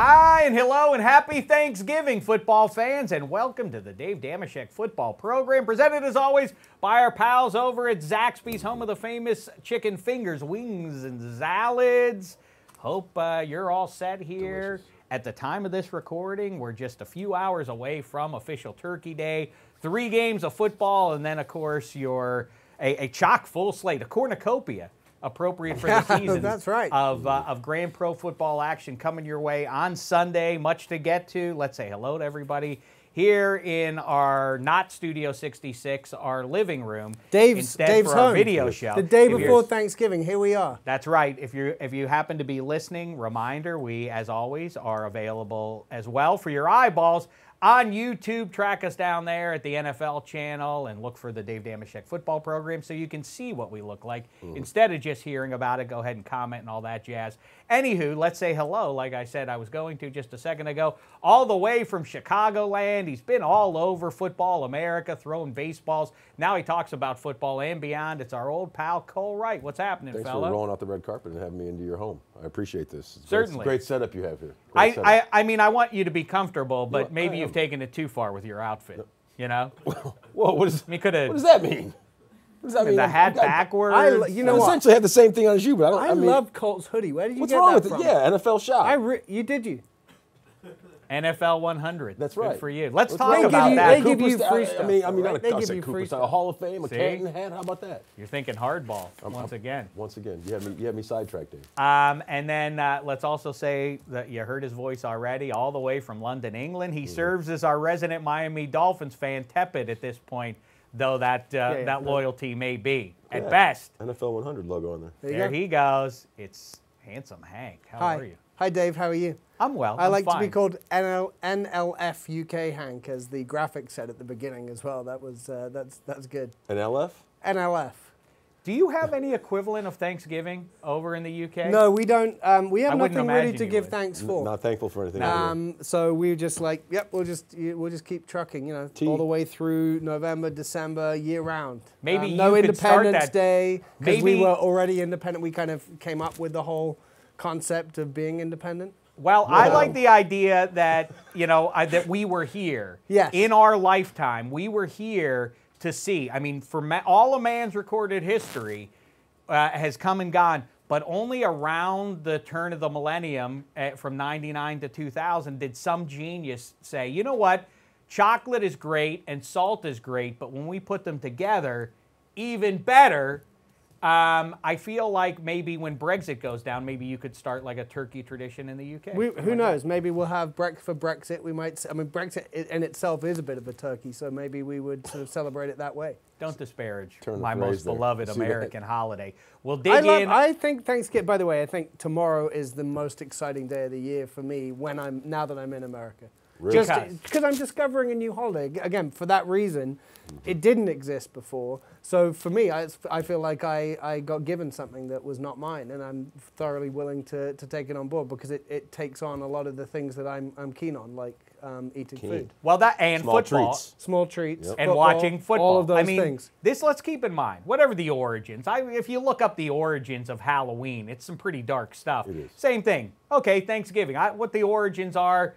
Hi and hello and happy Thanksgiving, football fans, and welcome to the Dave Dameshek football program, presented as always by our pals over at Zaxby's, home of the famous chicken fingers, wings, and salads. Hope you're all set here. Delicious. At the time of this recording, we're just a few hours away from official Turkey Day. 3 games of football, and then, of course, a chock-full slate, a cornucopia, appropriate for the season. That's right. Of Grand Pro football action coming your way on Sunday. Much to get to. Let's say hello to everybody here in our not Studio 66, our living room. Dave's for our home. Video show. The day before Thanksgiving, here we are. That's right. If you happen to be listening, reminder, we, as always, are available as well for your eyeballs on YouTube. Track us down there at the NFL channel and look for the Dave Dameshek football program so you can see what we look like. Instead of just hearing about it, go ahead and comment and all that jazz. Anywho, let's say hello, like I said I was going to just a second ago, all the way from Chicagoland. He's been all over football America, throwing baseballs. Now he talks about football and beyond. It's our old pal, Cole Wright. What's happening, Thanks fella? for rolling out the red carpet and having me into your home. I appreciate this. Certainly. Great setup you have here. I mean, I want you to be comfortable, but maybe you've taken it too far with your outfit, you know? Whoa, what does that mean? What does that mean? The hat backwards. You know what? Essentially have the same thing on as you, but I mean, love Colts hoodie. Where did you what's get wrong that with from? it? Yeah, NFL shop. You? NFL 100. That's right. Good for you. Let's They talk give about you- that. they give you free stuff. I mean, not a They give cuss you at free Cooper. stuff. A Hall of Fame, a See? Canton hat. How about that? You're thinking hardball once again. Once again, you had me sidetracked, Dave. And then let's also say that you heard his voice already, all the way from London, England. He serves as our resident Miami Dolphins fan, tepid at this point, though that loyalty may be at best. NFL 100 logo on there. There he goes. It's handsome Hank. How are you? Hi, Dave. How are you? I'm well. I like I'm to be fine. called NLF UK Hank, as the graphic said at the beginning as well. That was that's good. An LF? NLF. Do you have any equivalent of Thanksgiving over in the UK? No, we don't. We have I wouldn't nothing really imagine to you give would. thanks for. Not thankful for anything. over here. So we're just like, yep, we'll just keep trucking, you know, all the way through November, December, year round. Maybe no you could start Independence that- Day, because we Maybe- were already independent. We kind of came up with the whole concept of being independent. Well, I like the idea that, that we were here. Yes. In our lifetime, we were here to see. I mean, for all of man's recorded history has come and gone, but only around the turn of the millennium, from 99 to 2000, did some genius say, you know what, chocolate is great and salt is great, but when we put them together, even better. I feel like maybe when Brexit goes down, maybe you could start like a turkey tradition in the UK. Who knows? Maybe we'll have for Brexit. We might. I mean, Brexit in itself is a bit of a turkey, so maybe we would sort of celebrate it that way. Don't disparage Turn the my phrase most there. beloved See American that? holiday. We'll dig in. I think Thanksgiving. By the way, I think tomorrow is the most exciting day of the year for me now that I'm in America. Really? Just because I'm discovering a new holiday. Again, for that reason, it didn't exist before. So for me, I feel like I got given something that was not mine, and I'm thoroughly willing to take it on board because it takes on a lot of the things that I'm keen on, like eating food. Well, that and Small football. treats. Small treats. Yep. And football, watching football. All of those I mean, things. let's keep in mind, whatever the origins. If you look up the origins of Halloween, it's some pretty dark stuff. It is. Same thing. Okay, Thanksgiving. What the origins are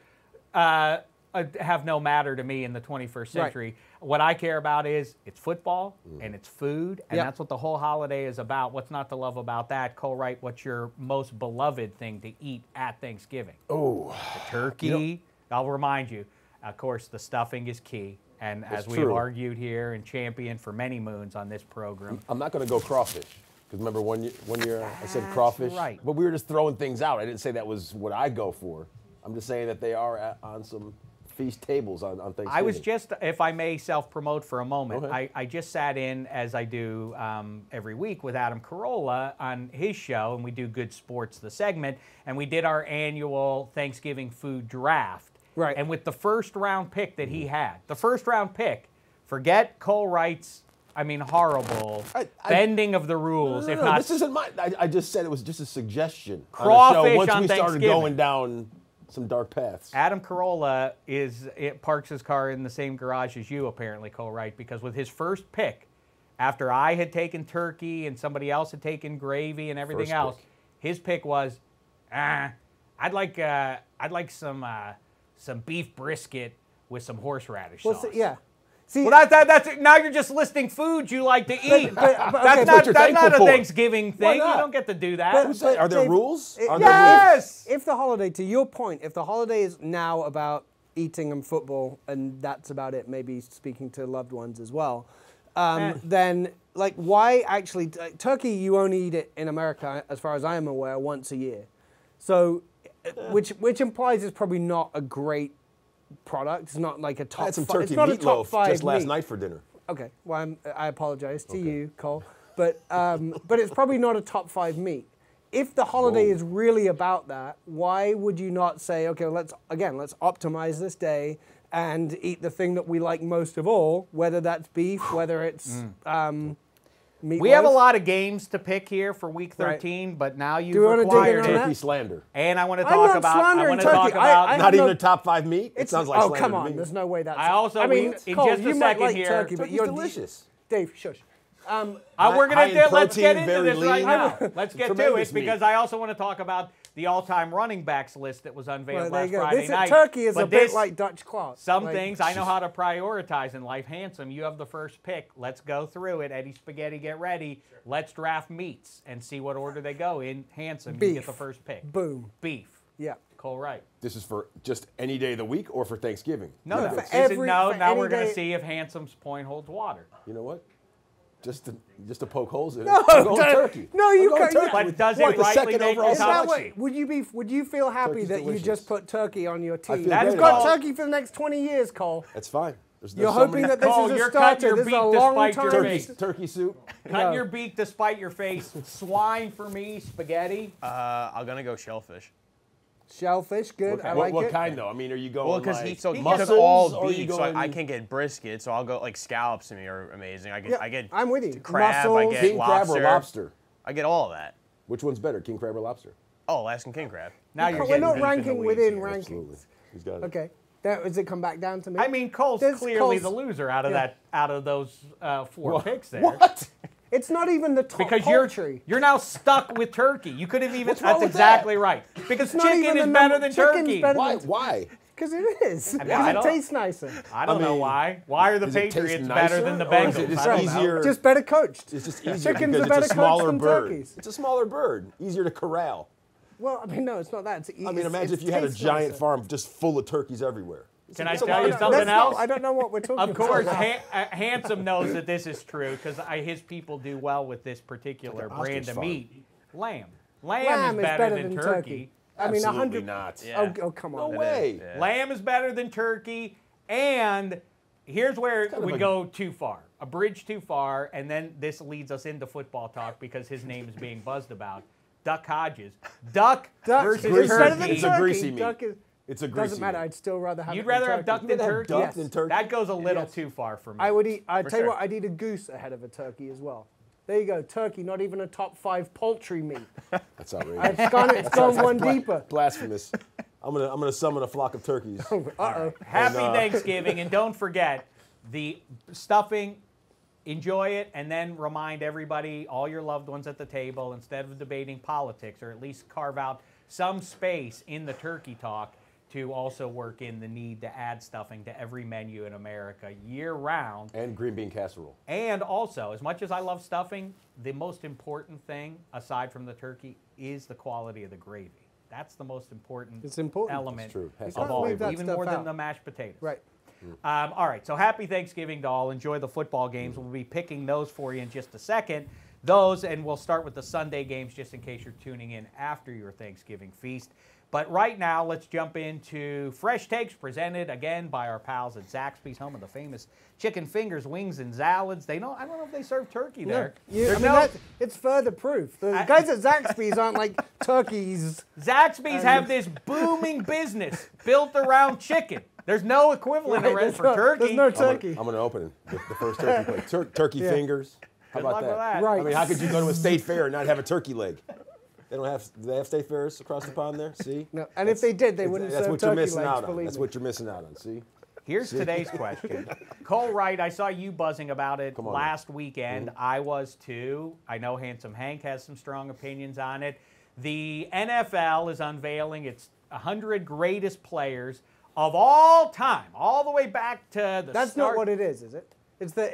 have no matter to me in the 21st century. Right. What I care about is it's football and it's food, and Yep. that's what the whole holiday is about. What's not to love about that? Cole Wright, what's your most beloved thing to eat at Thanksgiving? Oh, The turkey. I'll remind you, of course, the stuffing is key. And as It's we've true. argued here and championed for many moons on this program, I'm not going to go crawfish. Because remember one year I said crawfish? right. But we were just throwing things out. I didn't say that was what I go for. I'm just saying that they are on some feast tables on Thanksgiving. I was just, if I may self-promote for a moment, Okay. I just sat in, as I do every week, with Adam Carolla on his show, and we do Good Sports, the segment, and we did our annual Thanksgiving food draft. Right. And with the first round pick that he had, the first round pick, forget Cole Wright's, horrible bending of the rules. No, if not, this isn't mine. I just said it was just a suggestion. Crawfish on the show once on we started Thanksgiving. going down some dark paths. Adam Carolla parks his car in the same garage as you, apparently, Cole Wright, because with his first pick, after I had taken turkey and somebody else had taken gravy and everything First else, pick. his pick was, I I'd like some beef brisket with some horseradish Well, sauce. yeah. See, Well, that's now you're just listing foods you like to eat. okay, That's you're not a thankful for. Thanksgiving thing. You not? don't get to do that. Who said- Are there Dave, rules? Are there rules? Yes. If the holiday, to your point, if the holiday is now about eating and football, and that's about it, maybe speaking to loved ones as well, then like why actually turkey? You only eat it in America, as far as I am aware, once a year. So, which implies it's probably not a great product. It's not like a top. I had some fi- turkey it's not a top meatloaf five just last meat. night for dinner. Okay, well, I apologize to you, Cole, but it's probably not a top 5 meat. If the holiday is really about that, why would you not say, okay, well, let's optimize this day and eat the thing that we like most of all, whether that's beef, whether it's meatloaf. We have a lot of games to pick here for Week 13, but now you've we wanna dig in required on it. that? Turkey slander. And I want to I'm talk not about. I slandering want to turkey. talk about. I Not have even no- a top 5 meat? It sounds like oh, slander come to on, me. there's no way that's... I also- I mean, in Cole, just a you might second like here- turkey, but Turkey's you're delicious. Dave, shush. We're high gonna in let's get protein, into very this right lean. now. Let's get to Tremendous it because meat. I also want to talk about the all-time running backs list that was unveiled Well, there last you go. Friday This night. turkey is But a bit this- like Dutch Claw. Some Like, things I know how to prioritize in life. Handsome, you have the first pick. Let's go through it. Eddie Spaghetti, get ready. Let's draft meats and see what order they go in. Handsome, you Beef. get the first pick. Boom. Beef. Yeah. Cole Wright. This is for just any day of the week or for Thanksgiving? No, You no. know, for This is- every- no, for now any we're going to day- see if Handsome's point holds water. You know what? Just to poke holes in it. No, I'm going don't- turkey. no, you I'm going can't- turkey But with- does it what, the rightly second make overall you Is that top selection? way, would you feel happy Turkey's that you delicious. just put turkey on your team? feel That You've is got called- turkey for the next 20 years, Cole. That's fine. There's You're so hoping many- that this Cole, is a you're cutting starter. your This is beak a despite long your term. face. turkey soup. Cut your beak to spite your face. Swine for me. Spaghetti. I'm gonna go shellfish. Shellfish, good. I like what it. kind though? I mean, are you going Well, because like he took mussels all or are you beef, so I going can't get brisket. So I'll go like scallops. To me are amazing. Yeah, I get I'm with you. crab. I Mussels. get king crab lobster. or lobster? I get all of that. Which one's better, king crab or lobster? Oh, Alaskan king crab. Now you're We're getting not deep in the ranking weeds within here. Absolutely. rankings. He's got it. Okay. Does it come back down to me? I mean, Cole's There's clearly Cole's- the loser out of yeah. out of those 4 picks there. What? it's not even the top Because poultry. you're now stuck with turkey. You could have even. What's wrong That's with exactly right. Because not chicken even is the better number- than chicken's turkey. better Why? than- Why? Because it is. I Because it don't- tastes nicer. I don't know mean, why. Why are the Does it taste Patriots better nicer, than the or is Bengals? it just I don't know. easier? Just better coached. It's just easier Chickens because are better it's a smaller coached than bird. turkeys. It's a smaller bird, easier to corral. Well, I mean, no, it's not that. I mean, imagine if you had a giant farm just full of turkeys everywhere. Can I It's a tell lot you of- something else? I don't know what we're talking Of course, about. Handsome knows that this is true because his people do well with this particular Like an brand ostrich of farm. meat. Lamb is better than turkey. I mean, Absolutely 100. not. Yeah. Oh, come on. No way. Yeah. Lamb is better than turkey, and here's where kind of we a- go too far, a bridge too far, and then this leads us into football talk because his name is being buzzed about. Duck Hodges. Duck Duck versus is better than turkey. It's a greasy meat. Duck is, It's a greasy doesn't matter. meat. I'd still rather have. You'd it rather than have duck turkey. than You'd rather have turkey? duck than turkey? That goes a little Yes. too far for me. I would eat. I'd For tell you sure. what. I'd eat a goose ahead of a turkey as well. There you go. Turkey, not even a top 5 poultry meat. That's outrageous. It's gone one deeper. Blasphemous. I'm gonna summon a flock of turkeys. Uh-oh. Happy And, Thanksgiving, and don't forget the stuffing. Enjoy it, and then remind everybody, all your loved ones at the table, instead of debating politics, or at least carve out some space in the turkey talk to also work in the need to add stuffing to every menu in America year-round. And green bean casserole. And also, as much as I love stuffing, the most important thing, aside from the turkey, is the quality of the gravy. That's the most important, It's important. element It's true. Has of to have all, leave that even stuff more than out. the mashed potatoes. Right. All right, so happy Thanksgiving to all. Enjoy the football games. We'll be picking those for you in just a second. Those, and we'll start with the Sunday games just in case you're tuning in after your Thanksgiving feast. But right now, let's jump into Fresh Takes, presented again by our pals at Zaxby's, home of the famous chicken fingers, wings, and salads. I don't know if they serve turkey there. It's further proof. The guys at Zaxby's aren't like turkeys. Zaxby's have this booming business built around chicken. There's no equivalent Right, for turkey. There's no turkey. I'm gonna open it. The first turkey plate. Turkey fingers. How Good about luck with that? that. Right. I mean, how could you go to a state fair and not have a turkey leg? Do they have state fairs across the pond there? See? No, and if they did, they wouldn't That's serve what you're turkey missing legs, out on. believe That's me. what you're missing out on. See? Here's today's question. Cole Wright, I saw you buzzing about it Come on, last weekend. I was too. I know Handsome Hank has some strong opinions on it. The NFL is unveiling its 100 greatest players of all time, all the way back to the That's start. not what it is it? It's the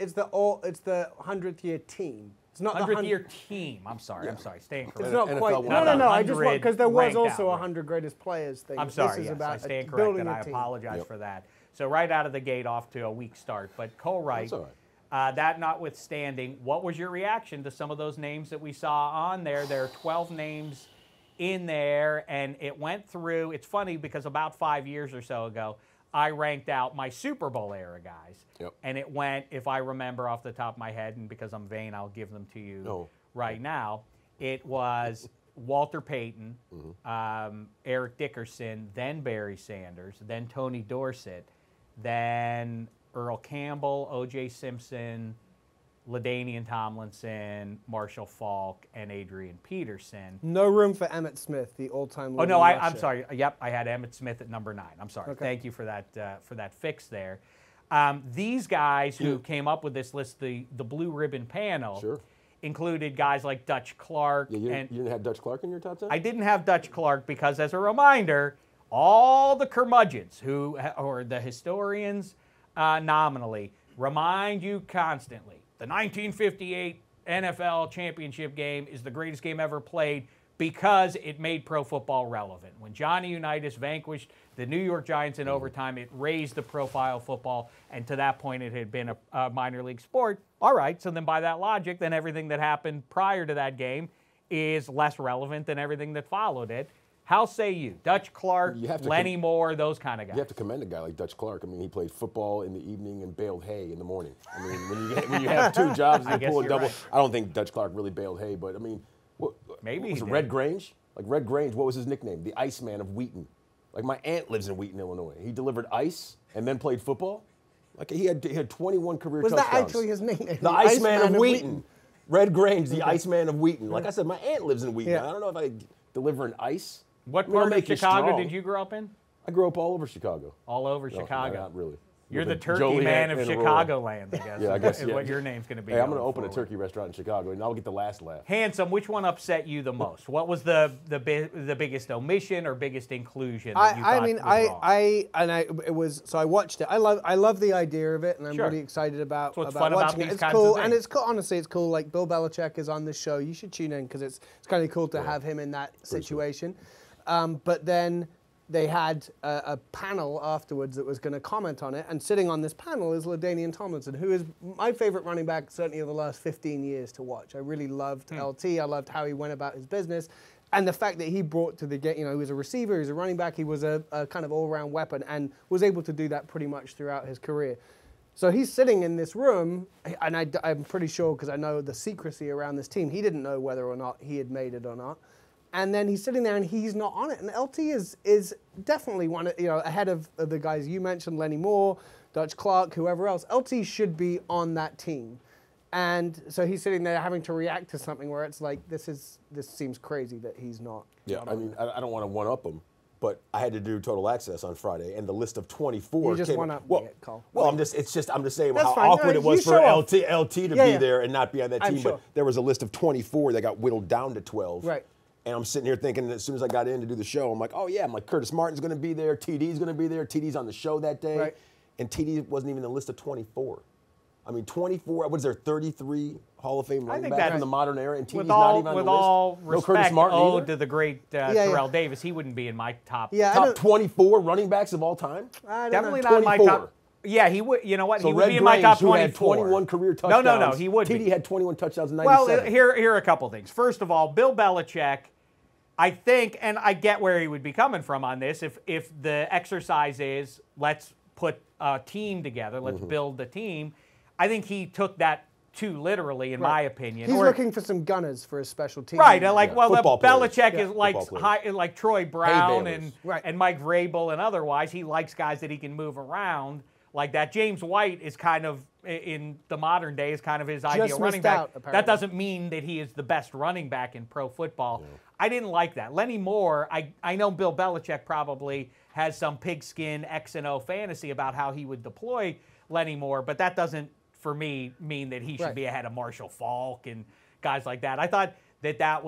100th-year team. It's not 100th-year team. I'm sorry. Staying correct. It's not NFL quite. won No. I just want, because there was ranked also out. 100 greatest players thing. I'm sorry. This is Yes, about I stand building corrected. I a team. apologize for that. So right out of the gate, off to a weak start. But Colwright, That's all right. that notwithstanding, what was your reaction to some of those names that we saw on there? There are 12 names in there, and it went through. It's funny because about 5 years or so ago, I ranked out my Super Bowl era guys. Yep. And it went, if I remember off the top of my head, and because I'm vain, I'll give them to you right now. It was Walter Payton, Eric Dickerson, then Barry Sanders, then Tony Dorsett, then Earl Campbell, O.J. Simpson, LaDainian Tomlinson, Marshall Faulk, and Adrian Peterson. No room for Emmitt Smith, the all-time. Oh no, I'm sorry. Yep, I had Emmitt Smith at number 9. I'm sorry. Okay. Thank you for that fix there. These guys who came up with this list, the blue ribbon panel, included guys like Dutch Clark. Yeah, you and didn't have Dutch Clark in your top 10? I didn't have Dutch Clark because, as a reminder, all the curmudgeons or the historians nominally remind you constantly, the 1958 NFL championship game is the greatest game ever played because it made pro football relevant. When Johnny Unitas vanquished the New York Giants in overtime, it raised the profile of football, and to that point it had been a minor league sport. All right, so then by that logic, then everything that happened prior to that game is less relevant than everything that followed it. How say you? Dutch Clark, Lenny Moore, those kind of guys. You have to commend a guy like Dutch Clark. I mean, he played football in the evening and baled hay in the morning. I mean, when you have 2 jobs and you pull a double, right. I don't think Dutch Clark really baled hay, but I mean, Maybe was he it did. Red Grange? Like Red Grange, what was his nickname? The Iceman of Wheaton. Like my aunt lives in Wheaton, Illinois. He delivered ice and then played football. Like he had 21 career Was touchdowns. that actually his nickname? The Iceman of Wheaton. Red Grange, the Iceman of Wheaton. Like I said, my aunt lives in Wheaton. Yeah. I don't know if I deliver an ice. What I mean, I'll part of make you Chicago strong. did you grow up in? I grew up all over Chicago. All over No, Chicago. not really. You're the Lived in turkey Joliet man of and Aurora. Chicagoland, I guess. Yeah, I guess, is yeah. what your name's going to be. Hey, I'm going to going open a forward. turkey restaurant in Chicago, and I'll get the last laugh. Handsome, which one upset you the most? What was the biggest omission or biggest inclusion that you thought was wrong? So I watched it. I love the idea of it, and I'm really excited about That's what's about fun about watching it. these It's kinds cool, of and things. it's cool. Honestly, it's cool. Like Bill Belichick is on the show. You should tune in because it's kind of cool to have him in that situation. But then they had a panel afterwards that was going to comment on it, and sitting on this panel is LaDainian Tomlinson, who is my favorite running back certainly of the last 15 years to watch. I really loved LT. I loved how he went about his business, and the fact that he brought to the game, he was a receiver, he was a running back, he was a kind of all-round weapon, and was able to do that pretty much throughout his career. So he's sitting in this room, and I'm pretty sure, because I know the secrecy around this team, he didn't know whether or not he had made it or not. And then he's sitting there and he's not on it. And LT is definitely one, ahead of the guys you mentioned, Lenny Moore, Dutch Clark, whoever else. LT should be on that team. And so he's sitting there having to react to something where it's like, this seems crazy that he's not. Yeah, I mean, I don't want to one-up him, but I had to do Total Access on Friday, and the list of 24 You just came. one-up Well, me, Cole. I'm just saying That's how fine. awkward No, it was you for show off. LT to Yeah, be yeah. there and not be on that I'm team. sure. But there was a list of 24 that got whittled down to 12. Right. And I'm sitting here thinking, as soon as I got in to do the show, I'm like, oh yeah, I'm like, Curtis Martin's going to be there, TD's going to be there, TD's on the show that day, Right. and TD wasn't even in the list of 24. I mean, 24. What is there? 33 Hall of Fame running think backs that's- from the modern era, and TD's With not even on with the list. all No Curtis respect Martin owed either? to the great yeah. Terrell Davis, he wouldn't be in my top. Yeah, I Top don't- 24 running backs of all time. I don't Definitely know. not in my 24. top. Yeah, he would. You know what? So he would Red be in my top Grange, who had 24. 21 career touchdowns. No, he would TD be. had 21 touchdowns in Well, 97. here are a couple things. First of all, Bill Belichick, I think, and I get where he would be coming from on this, if the exercise is let's put a team together, let's build a team, I think he took that too literally, in my opinion. He's Or- looking for some gunners for his special team. Right, like, Yeah. well, the Football players. Belichick Yeah. is like Football like Troy Brown balers. and Right. and Mike Vrabel and otherwise. He likes guys that he can move around like that. James White is kind of, in the modern day, is kind of his ideal running missed back. out, apparently. That doesn't mean that he is the best running back in pro football. Yeah. I didn't like that. Lenny Moore, I know Bill Belichick probably has some pigskin X and O fantasy about how he would deploy Lenny Moore, but that doesn't, for me, mean that he should Right. be ahead of Marshall Faulk and guys like that. I thought that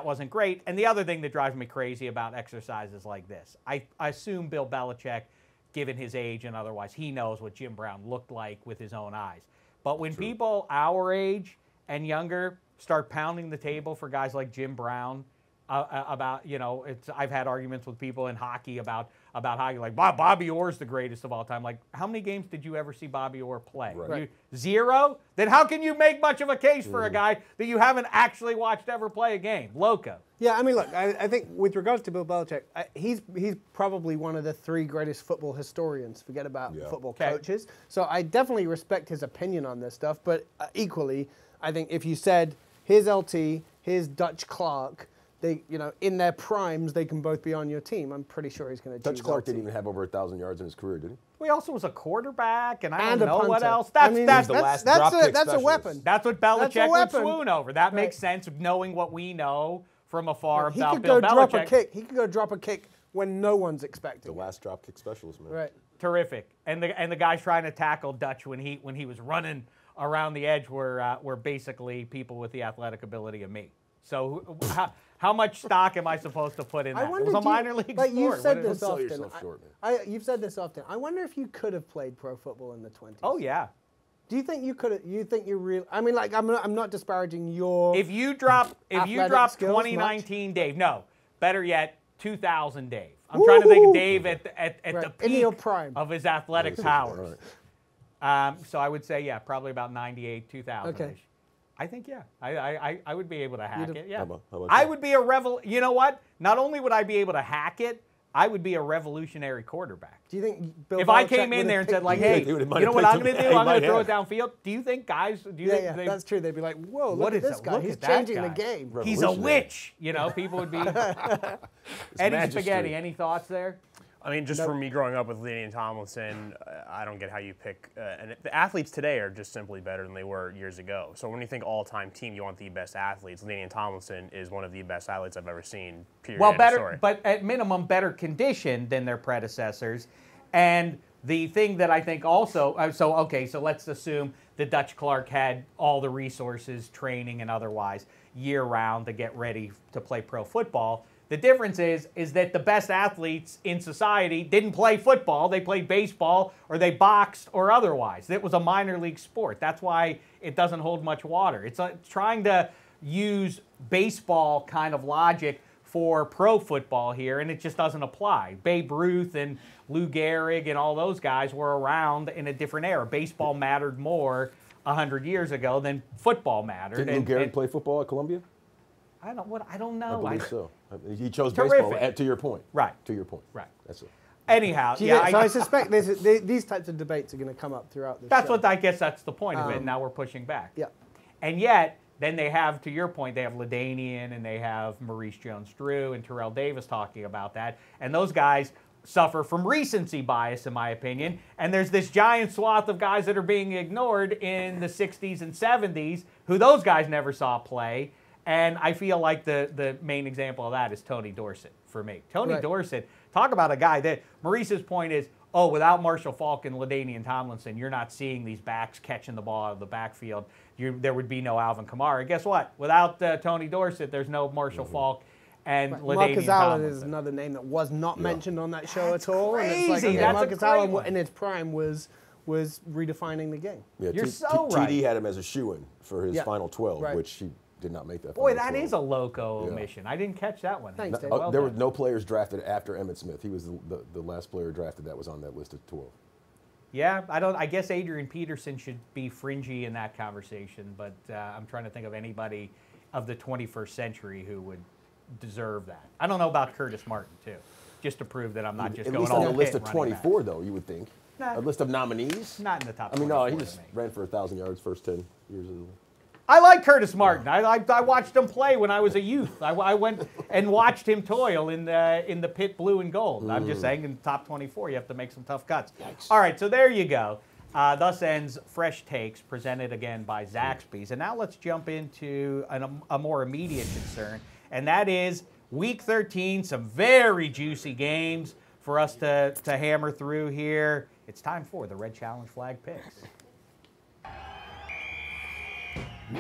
wasn't great. And the other thing that drives me crazy about exercises like this, I assume Bill Belichick, given his age and otherwise, he knows what Jim Brown looked like with his own eyes. But when people our age and younger start pounding the table for guys like Jim Brown, about, you know, I've had arguments with people in hockey about hockey, like Bobby Orr's the greatest of all time. Like, how many games did you ever see Bobby Orr play? Right. Zero? Then how can you make much of a case for a guy that you haven't actually watched ever play a game? Loco. Yeah, I mean, look, I think with regards to Bill Belichick, he's probably one of the 3 greatest football historians. Forget about football coaches. So I definitely respect his opinion on this stuff. But equally, I think if you said, here's LT, here's Dutch Clark, they, you know, in their primes, they can both be on your team. I'm pretty sure he's going to choose Dutch Clark LT. didn't even have over 1,000 yards in his career, did he? Well, he also was a quarterback, and I And don't a know what punter. else. I mean, the last drop kick that's a specialist. weapon. That's what That's a Belichick would weapon. swoon over. That Right. makes sense, knowing what we know from afar He about could Bill go Belichick. drop a kick. He could go drop a kick when no one's expecting The it. last drop kick specialist, man. Right. Terrific. And the guys trying to tackle Dutch when he was running around the edge were basically people with the athletic ability of me. So how much stock am I supposed to put in that? It was a minor league like you've sport. said What- this Don't sell often. yourself short, man. You've said this often. I wonder if you could have played pro football in the 20s. Oh yeah. Do you think you could have? You think you really? I mean, like I'm not disparaging your. If you drop Athletic skills 2019 Dave, no, better yet 2000 Dave. I'm trying to think of Dave at the Right, peak in your prime. of his athletic powers. Right. So I would say, yeah, probably about 98, 2000. Okay. I think, yeah, I would be able to hack it. Yeah, How about I you? would be You know what? Not only would I be able to hack it, I would be a revolutionary quarterback. Do you think Bill If I Belichick came in would there have and said, picked like, you? hey, He would have you know what might I'm going to have- do? I'm he going to might throw it have. downfield. Do you think guys? Do you Yeah, think yeah, they, that's true. They'd be like, whoa, what look at is this that? guy. Look He's at that changing the guy. game. He's a Revolutionary. witch. You know, people would be. Eddie magistry. Spaghetti, any thoughts there? I mean, just for me growing up with Ladainian Tomlinson, I don't get how you pick. And the athletes today are just simply better than they were years ago. So when you think all-time team, you want the best athletes. Ladainian Tomlinson is one of the best athletes I've ever seen. Period. Well, End of better, story. but at minimum, better conditioned than their predecessors. And the thing that I think also, so let's assume that Dutch Clark had all the resources, training and otherwise, year-round to get ready to play pro football. The difference is that the best athletes in society didn't play football. They played baseball or they boxed or otherwise. It was a minor league sport. That's why it doesn't hold much water. It's trying to use baseball kind of logic for pro football here, and it just doesn't apply. Babe Ruth and Lou Gehrig and all those guys were around in a different era. Baseball mattered more 100 years ago than football mattered. Didn't Lou Gehrig play football at Columbia? I don't I know. believe so. He chose Terrific. baseball, to your point. Right. To your point. Right. That's it. Anyhow, So yeah, I suspect these types of debates are going to come up throughout this that's show. what I guess that's the point of it. Now we're pushing back. Yeah. And yet, then they have, to your point, they have Ladainian and they have Maurice Jones-Drew and Terrell Davis talking about that. And those guys suffer from recency bias, in my opinion. And there's this giant swath of guys that are being ignored in the 60s and 70s who those guys never saw play. And I feel like the main example of that is Tony Dorsett for me. Tony Dorsett, talk about a guy that Maurice's point is, oh, without Marshall Faulk and LaDainian Tomlinson, you're not seeing these backs catching the ball out of the backfield. There would be no Alvin Kamara. Guess what? Without Tony Dorsett, there's no Marshall Faulk and LaDainian Marcus Allen Tomlinson. is another name that was not mentioned on that show at all. And it's like, crazy. okay, That's a Marcus great Allen one. in its prime was redefining the game. Yeah, You're so right. TD had him as a shoo-in for his Yeah. final 12, Right. which he did not make that. Boy, final that 12. is a loco Yeah. omission. I didn't catch that one. Thanks, Dave. Well There were done. no players drafted after Emmitt Smith. He was the last player drafted that was on that list of 12. Yeah, I guess Adrian Peterson should be fringy in that conversation, but I'm trying to think of anybody of the 21st century who would deserve that. I don't know about Curtis Martin too, just to prove that I'm not just At going least all on the list pit of running 24, back. though, you would think. Nah. A list of nominees. Not in the top. I mean, no, he 24 just to me. ran for 1,000 yards first 10 years of the I like Curtis Martin. I watched him play when I was a youth. I went and watched him toil in the pit blue and gold. I'm just saying, in the top 24, you have to make some tough cuts. Yikes. All right, so there you go. Thus ends Fresh Takes, presented again by Zaxby's. And now let's jump into a more immediate concern, and that is Week 13, some very juicy games for us to hammer through here. It's time for the Red Challenge Flag Picks.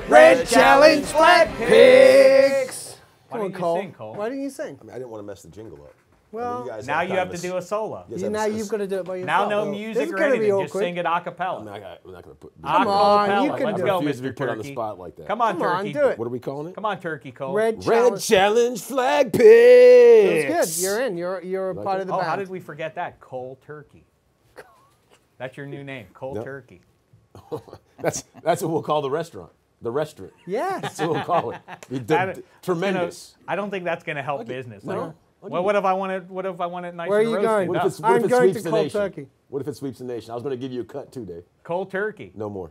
Red Challenge Flag Picks. Why Come on, didn't you Cole. sing, Cole? Why didn't you sing? I didn't want to mess the jingle up. Well, Now you have to do a solo. Yes, now you've got to do it by yourself. Now no This music is or gonna be anything. Just awkward. sing it a I'm cappella. not going to put. Come on, Acapella. you can Let's do go, it. refuse to be Mr. put on the Turkey. spot like that. Come on, Come on, Turkey. do it. What are we calling it? Come on, Turkey, Cole. Red Red Challenge. Challenge Flag Picks. That's good. You're in. You're a part of the Oh, band. how did we forget that? Cole Turkey. That's your new name, Cole Yep. Turkey. That's what we'll call the restaurant. The restaurant. Yes. That's what we'll call it. Tremendous. I don't think that's going to help business. no. Well, what if I wanted? What if I wanted nice Where are and you roasted? going? What up? if I'm it going sweeps to the Cold nation? Turkey. What if it sweeps the nation? I was going to give you a cut too, Dave. Cold turkey. No more.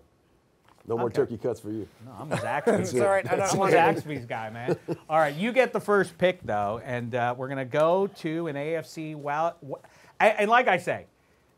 No more Okay. turkey cuts for you. No, I'm a Zaxby's. It's all right. I don't I'm a want it. Zaxby's guy, man. All right, you get the first pick though, and we're gonna go to an AFC. And like I say,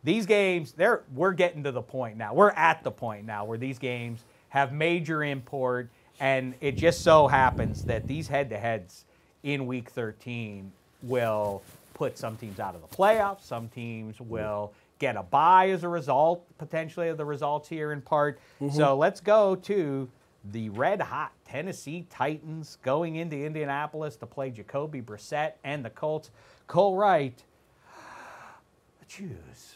these games, we're getting to the point now. We're at the point now where these games have major import, and it just so happens that these head-to-heads in Week 13 will put some teams out of the playoffs. Some teams will get a bye as a result, potentially, of the results here in part. So let's go to the red-hot Tennessee Titans going into Indianapolis to play Jacoby Brissett and the Colts. Cole Wright, choose.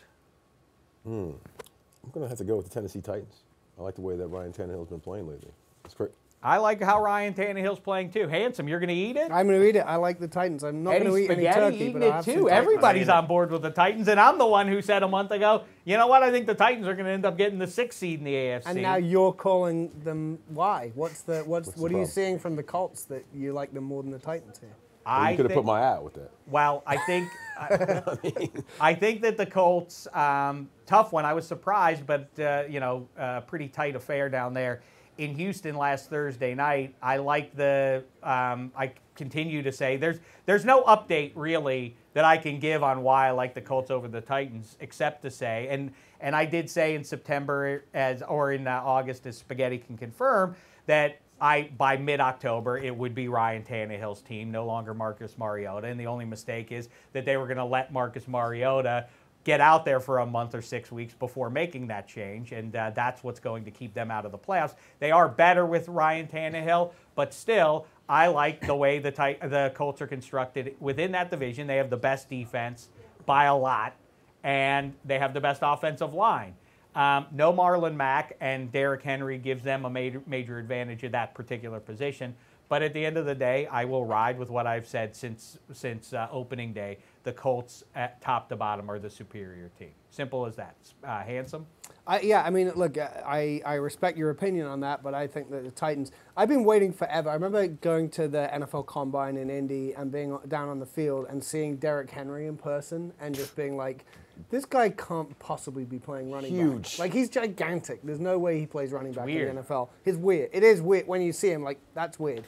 I'm going to have to go with the Tennessee Titans. I like the way that Ryan Tannehill's been playing lately. It's great. I like how Ryan Tannehill's playing too. Handsome, you're going to eat it? I'm going to eat it. I like the Titans. I'm not going to eat any turkey, eating but I it have some too. Titans. Everybody's on board with the Titans, and I'm the one who said a month ago, you know what? I think the Titans are going to end up getting the 6th seed in the AFC. And now you're calling them why? What are you problem? seeing from the Colts that you like them more than the Titans here? Well, you could have put my eye out with that. Well, I think I think that the Colts, tough one. I was surprised, but pretty tight affair down there in Houston last Thursday night. I like the. I continue to say there's no update really that I can give on why I like the Colts over the Titans, except to say, and I did say in September or in August, as Spaghetti can confirm, that by mid-October, it would be Ryan Tannehill's team, no longer Marcus Mariota. And the only mistake is that they were going to let Marcus Mariota get out there for a month or 6 weeks before making that change. And that's what's going to keep them out of the playoffs. They are better with Ryan Tannehill, but still, I like the way the Colts are constructed within that division. They have the best defense by a lot, and they have the best offensive line. No Marlon Mack, and Derrick Henry gives them a major advantage at that particular position. But at the end of the day, I will ride with what I've said since opening day. The Colts, at top to bottom, are the superior team. Simple as that. Handsome? I mean, look, I respect your opinion on that, but I think that the Titans, I've been waiting forever. I remember going to the NFL Combine in Indy and being down on the field and seeing Derrick Henry in person and just being like, this guy can't possibly be playing running back. Huge. Like, he's gigantic. There's no way he plays running back weird. in the NFL. It's weird. It is weird when you see him, like, that's weird.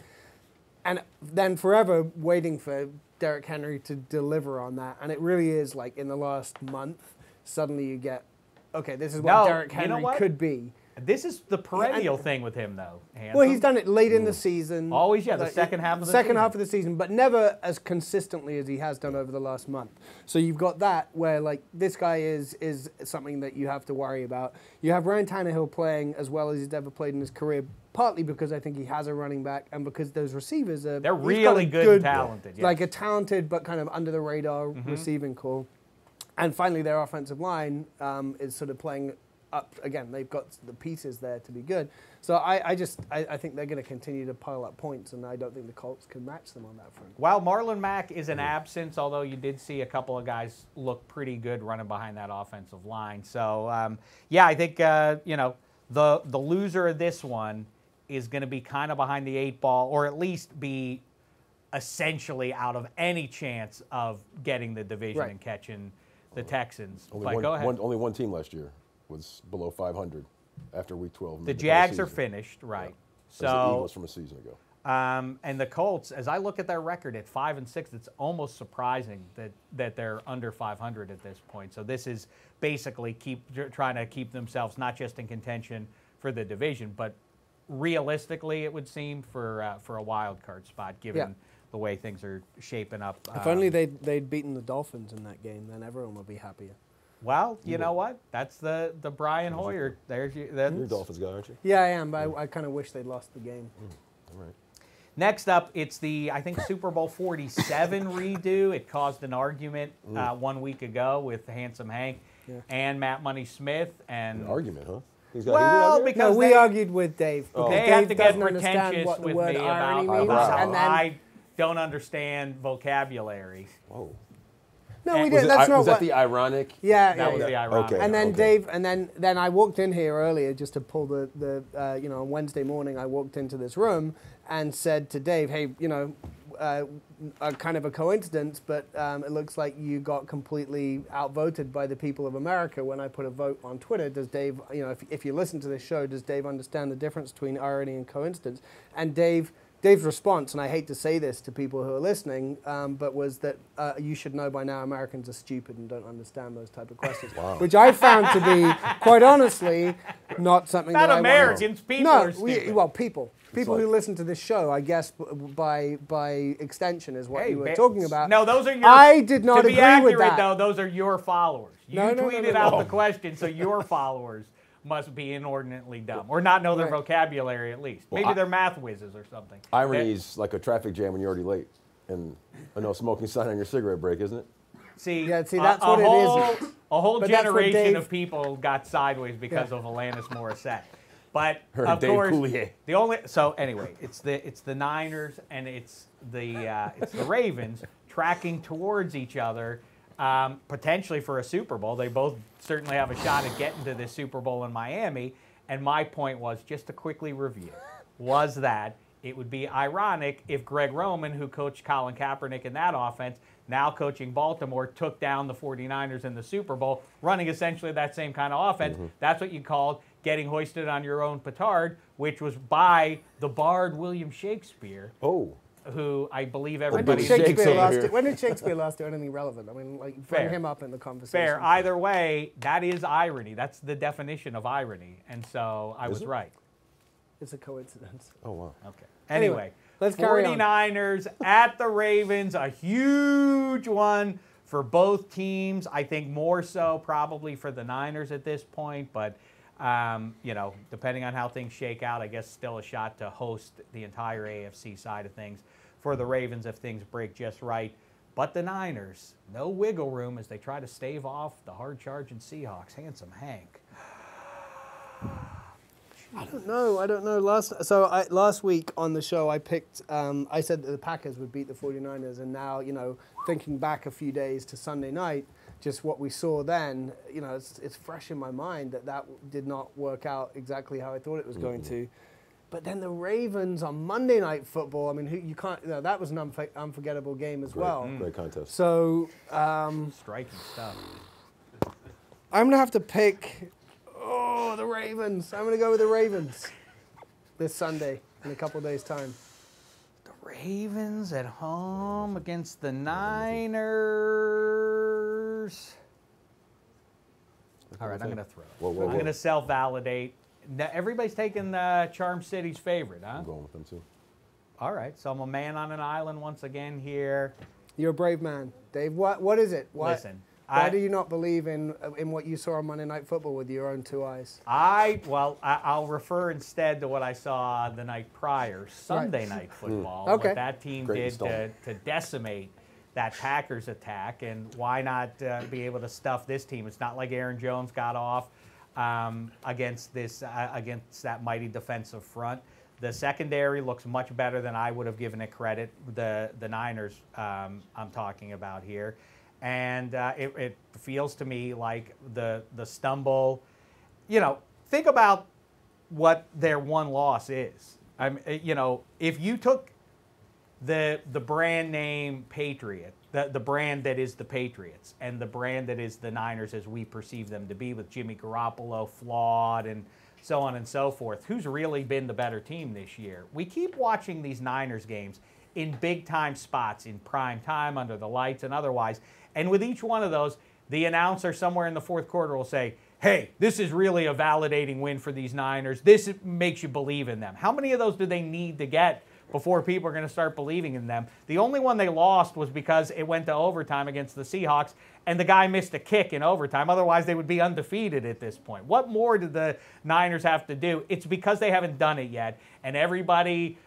And then forever waiting for Derrick Henry to deliver on that. And it really is like in the last month, suddenly you get, okay, this is what Derrick Henry could be. This is the perennial thing with him, though. Handsome. Well, he's done it late in the season. Always, yeah, the Like, second half of the second season. half of the season, but never as consistently as he has done over the last month. So you've got that where like this guy is something that you have to worry about. You have Ryan Tannehill playing as well as he's ever played in his career, partly because I think he has a running back and because those receivers are They're he's got really a good and talented. Yes. like a talented but kind of under the radar receiving core. And finally, their offensive line is sort of playing up again. They've got the pieces there to be good. So I think they're going to continue to pile up points, and I don't think the Colts can match them on that front. While Marlon Mack is an absence, although you did see a couple of guys look pretty good running behind that offensive line. So, I think, the loser of this one is going to be kind of behind the 8 ball, or at least be essentially out of any chance of getting the division and catching the Texans. Go ahead. Only one team last year was below 500 after Week 12. The Jags are finished, right? Yeah. So the Eagles from a season ago. And the Colts, as I look at their record at 5-6, it's almost surprising that they're under 500 at this point. So this is basically trying to keep themselves not just in contention for the division, but realistically, it would seem for a wild card spot, given the way things are shaping up. If only they'd beaten the Dolphins in that game, then everyone would be happier. Well, you know what? That's the Brian Hoyer. There's you. You're a Dolphins guy, aren't you? Yeah, I am, but I kind of wish they'd lost the game. All right. Next up, it's the, I think, Super Bowl 47 redo. It caused an argument 1 week ago with Handsome Hank and Matt Money Smith. And An argument, huh? He's got well, heated because No, we they argued with Dave. Oh. Because have Dave to get doesn't understand pretentious what the with word me irony about means. how And then, I don't understand vocabulary. Whoa. no, we Was didn't. That's not was what. that the ironic? Yeah, That yeah, was yeah. the ironic. Okay. And then Okay. Dave, and then I walked in here earlier just to pull the on Wednesday morning I walked into this room and said to Dave, hey, kind of a coincidence, but it looks like you got completely outvoted by the people of America when I put a vote on Twitter. Does Dave, if you listen to this show, does Dave understand the difference between irony and coincidence? And Dave's response, and I hate to say this to people who are listening, but was that you should know by now Americans are stupid and don't understand those type of questions, which I found to be, quite honestly, not something Not that Americans, people no, are stupid. people who listen to this show, I guess, by extension is what Hey, you were talking about. No, those are your. I did not to be agree accurate, with that. though, those are your followers. You No, no, no, tweeted no, out no. the question, so your followers must be inordinately dumb or not know their Right. vocabulary at least. Maybe they're math whizzes or something. Irony is like a traffic jam when you're already late. And a no smoking sign on your cigarette break, isn't it? See, that's a what it is. A whole But that's what generation Dave- of people got sideways because of Alanis Morissette. But Her of Dave course, Coulier. the only anyway, it's the Niners and it's the Ravens tracking towards each other, potentially for a Super Bowl. They both certainly have a shot at getting to this Super Bowl in Miami. And my point was, just to quickly review, was that it would be ironic if Greg Roman, who coached Colin Kaepernick in that offense, now coaching Baltimore, took down the 49ers in the Super Bowl, running essentially that same kind of offense. That's what you called getting hoisted on your own petard, which was by the bard William Shakespeare, Oh. who I believe When did everybody... Shakespeare Shakespeare last do anything relevant? I mean, like, bring Fair. him up in the conversation. Fair. Either way, that is irony. That's the definition of irony. And so I was it? right. It's a coincidence. Oh, wow. Okay. Anyway, let's carry on. 49ers at the Ravens, a huge one for both teams. I think more so probably for the Niners at this point, but depending on how things shake out, I guess still a shot to host the entire AFC side of things for the Ravens if things break just right. But the Niners, no wiggle room as they try to stave off the hard-charging Seahawks. Handsome Hank. I don't know. Last week on the show, I picked. I said that the Packers would beat the 49ers, and now, thinking back a few days to Sunday night, just what we saw then, it's fresh in my mind that did not work out exactly how I thought it was going to. But then the Ravens on Monday Night Football. I mean, you can't. That was an unforgettable game as well. Great contest. So Striking stuff. I'm gonna have to pick. Oh, the Ravens. I'm going to go with the Ravens this Sunday in a couple of days' time. The Ravens at home against the Niners. All right, I'm going to throw it. Whoa, whoa, I'm whoa. going to self-validate. Now, everybody's taking Charm City's favorite, huh? I'm going with them, too. All right, so I'm a man on an island once again here. You're a brave man. Dave, what is it? Listen. Why do you not believe in what you saw on Monday Night Football with your own two eyes? I'll refer instead to what I saw the night prior, Sunday Night Football. Okay. What that team Great did installment. to decimate that Packers attack, and why not be able to stuff this team? It's not like Aaron Jones got off against that mighty defensive front. The secondary looks much better than I would have given it credit. The Niners I'm talking about here. And it feels to me like the stumble. Think about what their one loss is. If you took the brand name Patriot, the brand that is the Patriots, and the brand that is the Niners as we perceive them to be, with Jimmy Garoppolo flawed and so on and so forth, who's really been the better team this year? We keep watching these Niners games in big-time spots, in prime time, under the lights, and otherwise. And with each one of those, the announcer somewhere in the fourth quarter will say, hey, this is really a validating win for these Niners. This makes you believe in them. How many of those do they need to get before people are going to start believing in them. The only one they lost was because it went to overtime against the Seahawks, and the guy missed a kick in overtime. Otherwise, they would be undefeated at this point. What more did the Niners have to do? It's because they haven't done it yet, and everybody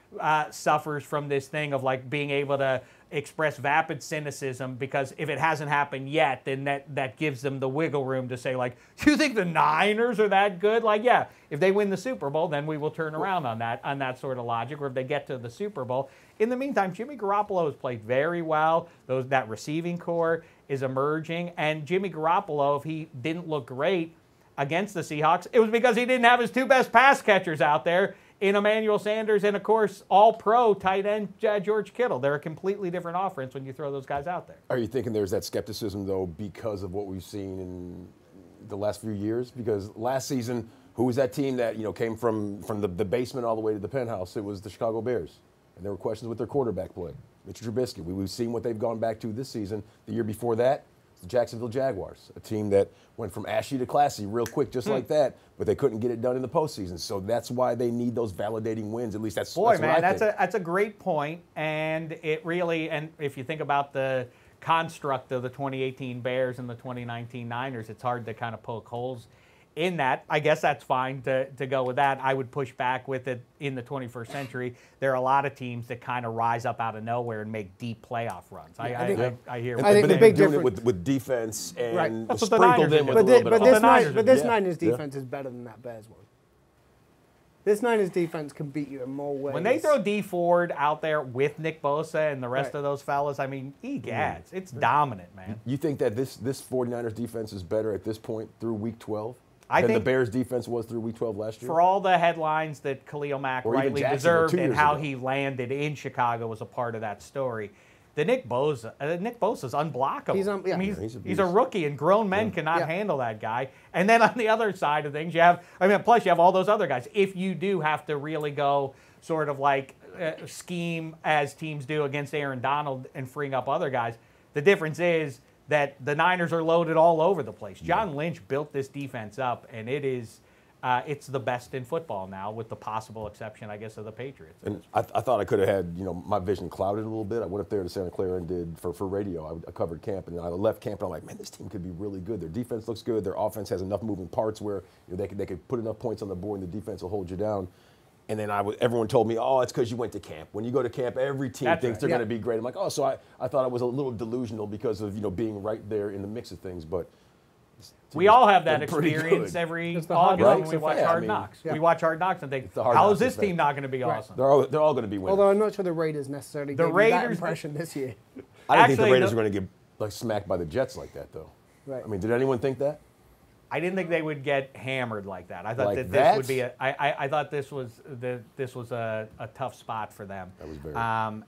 suffers from this thing of like being able to express vapid cynicism, because if it hasn't happened yet, then that gives them the wiggle room to say, like, do you think the Niners are that good? Like, yeah, if they win the Super Bowl, then we will turn around on that sort of logic, or if they get to the Super Bowl. In the meantime, Jimmy Garoppolo has played very well. That receiving core is emerging, and Jimmy Garoppolo, if he didn't look great against the Seahawks, it was because he didn't have his two best pass catchers out there in Emmanuel Sanders and, of course, all-pro tight end George Kittle. They're a completely different offense when you throw those guys out there. Are you thinking there's that skepticism, though, because of what we've seen in the last few years? Because last season, who was that team that came from the basement all the way to the penthouse? It was the Chicago Bears. And there were questions with their quarterback play, Mitch Trubisky. We've seen what they've gone back to this season. The year before that, the Jacksonville Jaguars, a team that went from ashy to classy real quick, just like that, but they couldn't get it done in the postseason. So that's why they need those validating wins. At least that's what I think. That's a great point, and it really, and if you think about the construct of the 2018 Bears and the 2019 Niners, it's hard to kind of poke holes in that. I guess that's fine to go with that. I would push back with it in the 21st century. There are a lot of teams that kind of rise up out of nowhere and make deep playoff runs. I hear. I think they've been doing it with defense and sprinkled in with a little bit of offense. But this Niners defense is better than that Bears one. This Niners defense can beat you in more ways. When they throw D Ford out there with Nick Bosa and the rest of those fellas, I mean, egads. It's dominant, man. You think that this 49ers defense is better at this point through Week 12? I than think the Bears' defense was through Week 12 last year? For all the headlines that Khalil Mack rightly deserved and how he landed in Chicago was a part of that story. Nick Bosa's unblockable. He's a rookie, and grown men cannot handle that guy. And then on the other side of things, plus you have all those other guys. If you do have to really go sort of like scheme as teams do against Aaron Donald and freeing up other guys, the difference is that the Niners are loaded all over the place. John Lynch built this defense up, and it's the best in football now, with the possible exception, I guess, of the Patriots. And I thought I could have had, my vision clouded a little bit. I went up there to Santa Clara and did for radio. I covered camp, and I left camp, and I'm like, man, this team could be really good. Their defense looks good. Their offense has enough moving parts where they could put enough points on the board, and the defense will hold you down. And then everyone told me, oh, it's because you went to camp. When you go to camp, every team thinks they're going to be great. I'm like, oh, so I thought I was a little delusional because of being right there in the mix of things. But we all have that experience every August when we watch Hard Knocks. We watch Hard Knocks and think, how is this team not going to be awesome? They're all going to be winners. Although I'm not sure the Raiders necessarily gave me that impression this year. I didn't think the Raiders were going to get smacked by the Jets like that, though. Right. I mean, did anyone think that? I didn't think they would get hammered like that. I thought this would be I thought this was a tough spot for them. That was very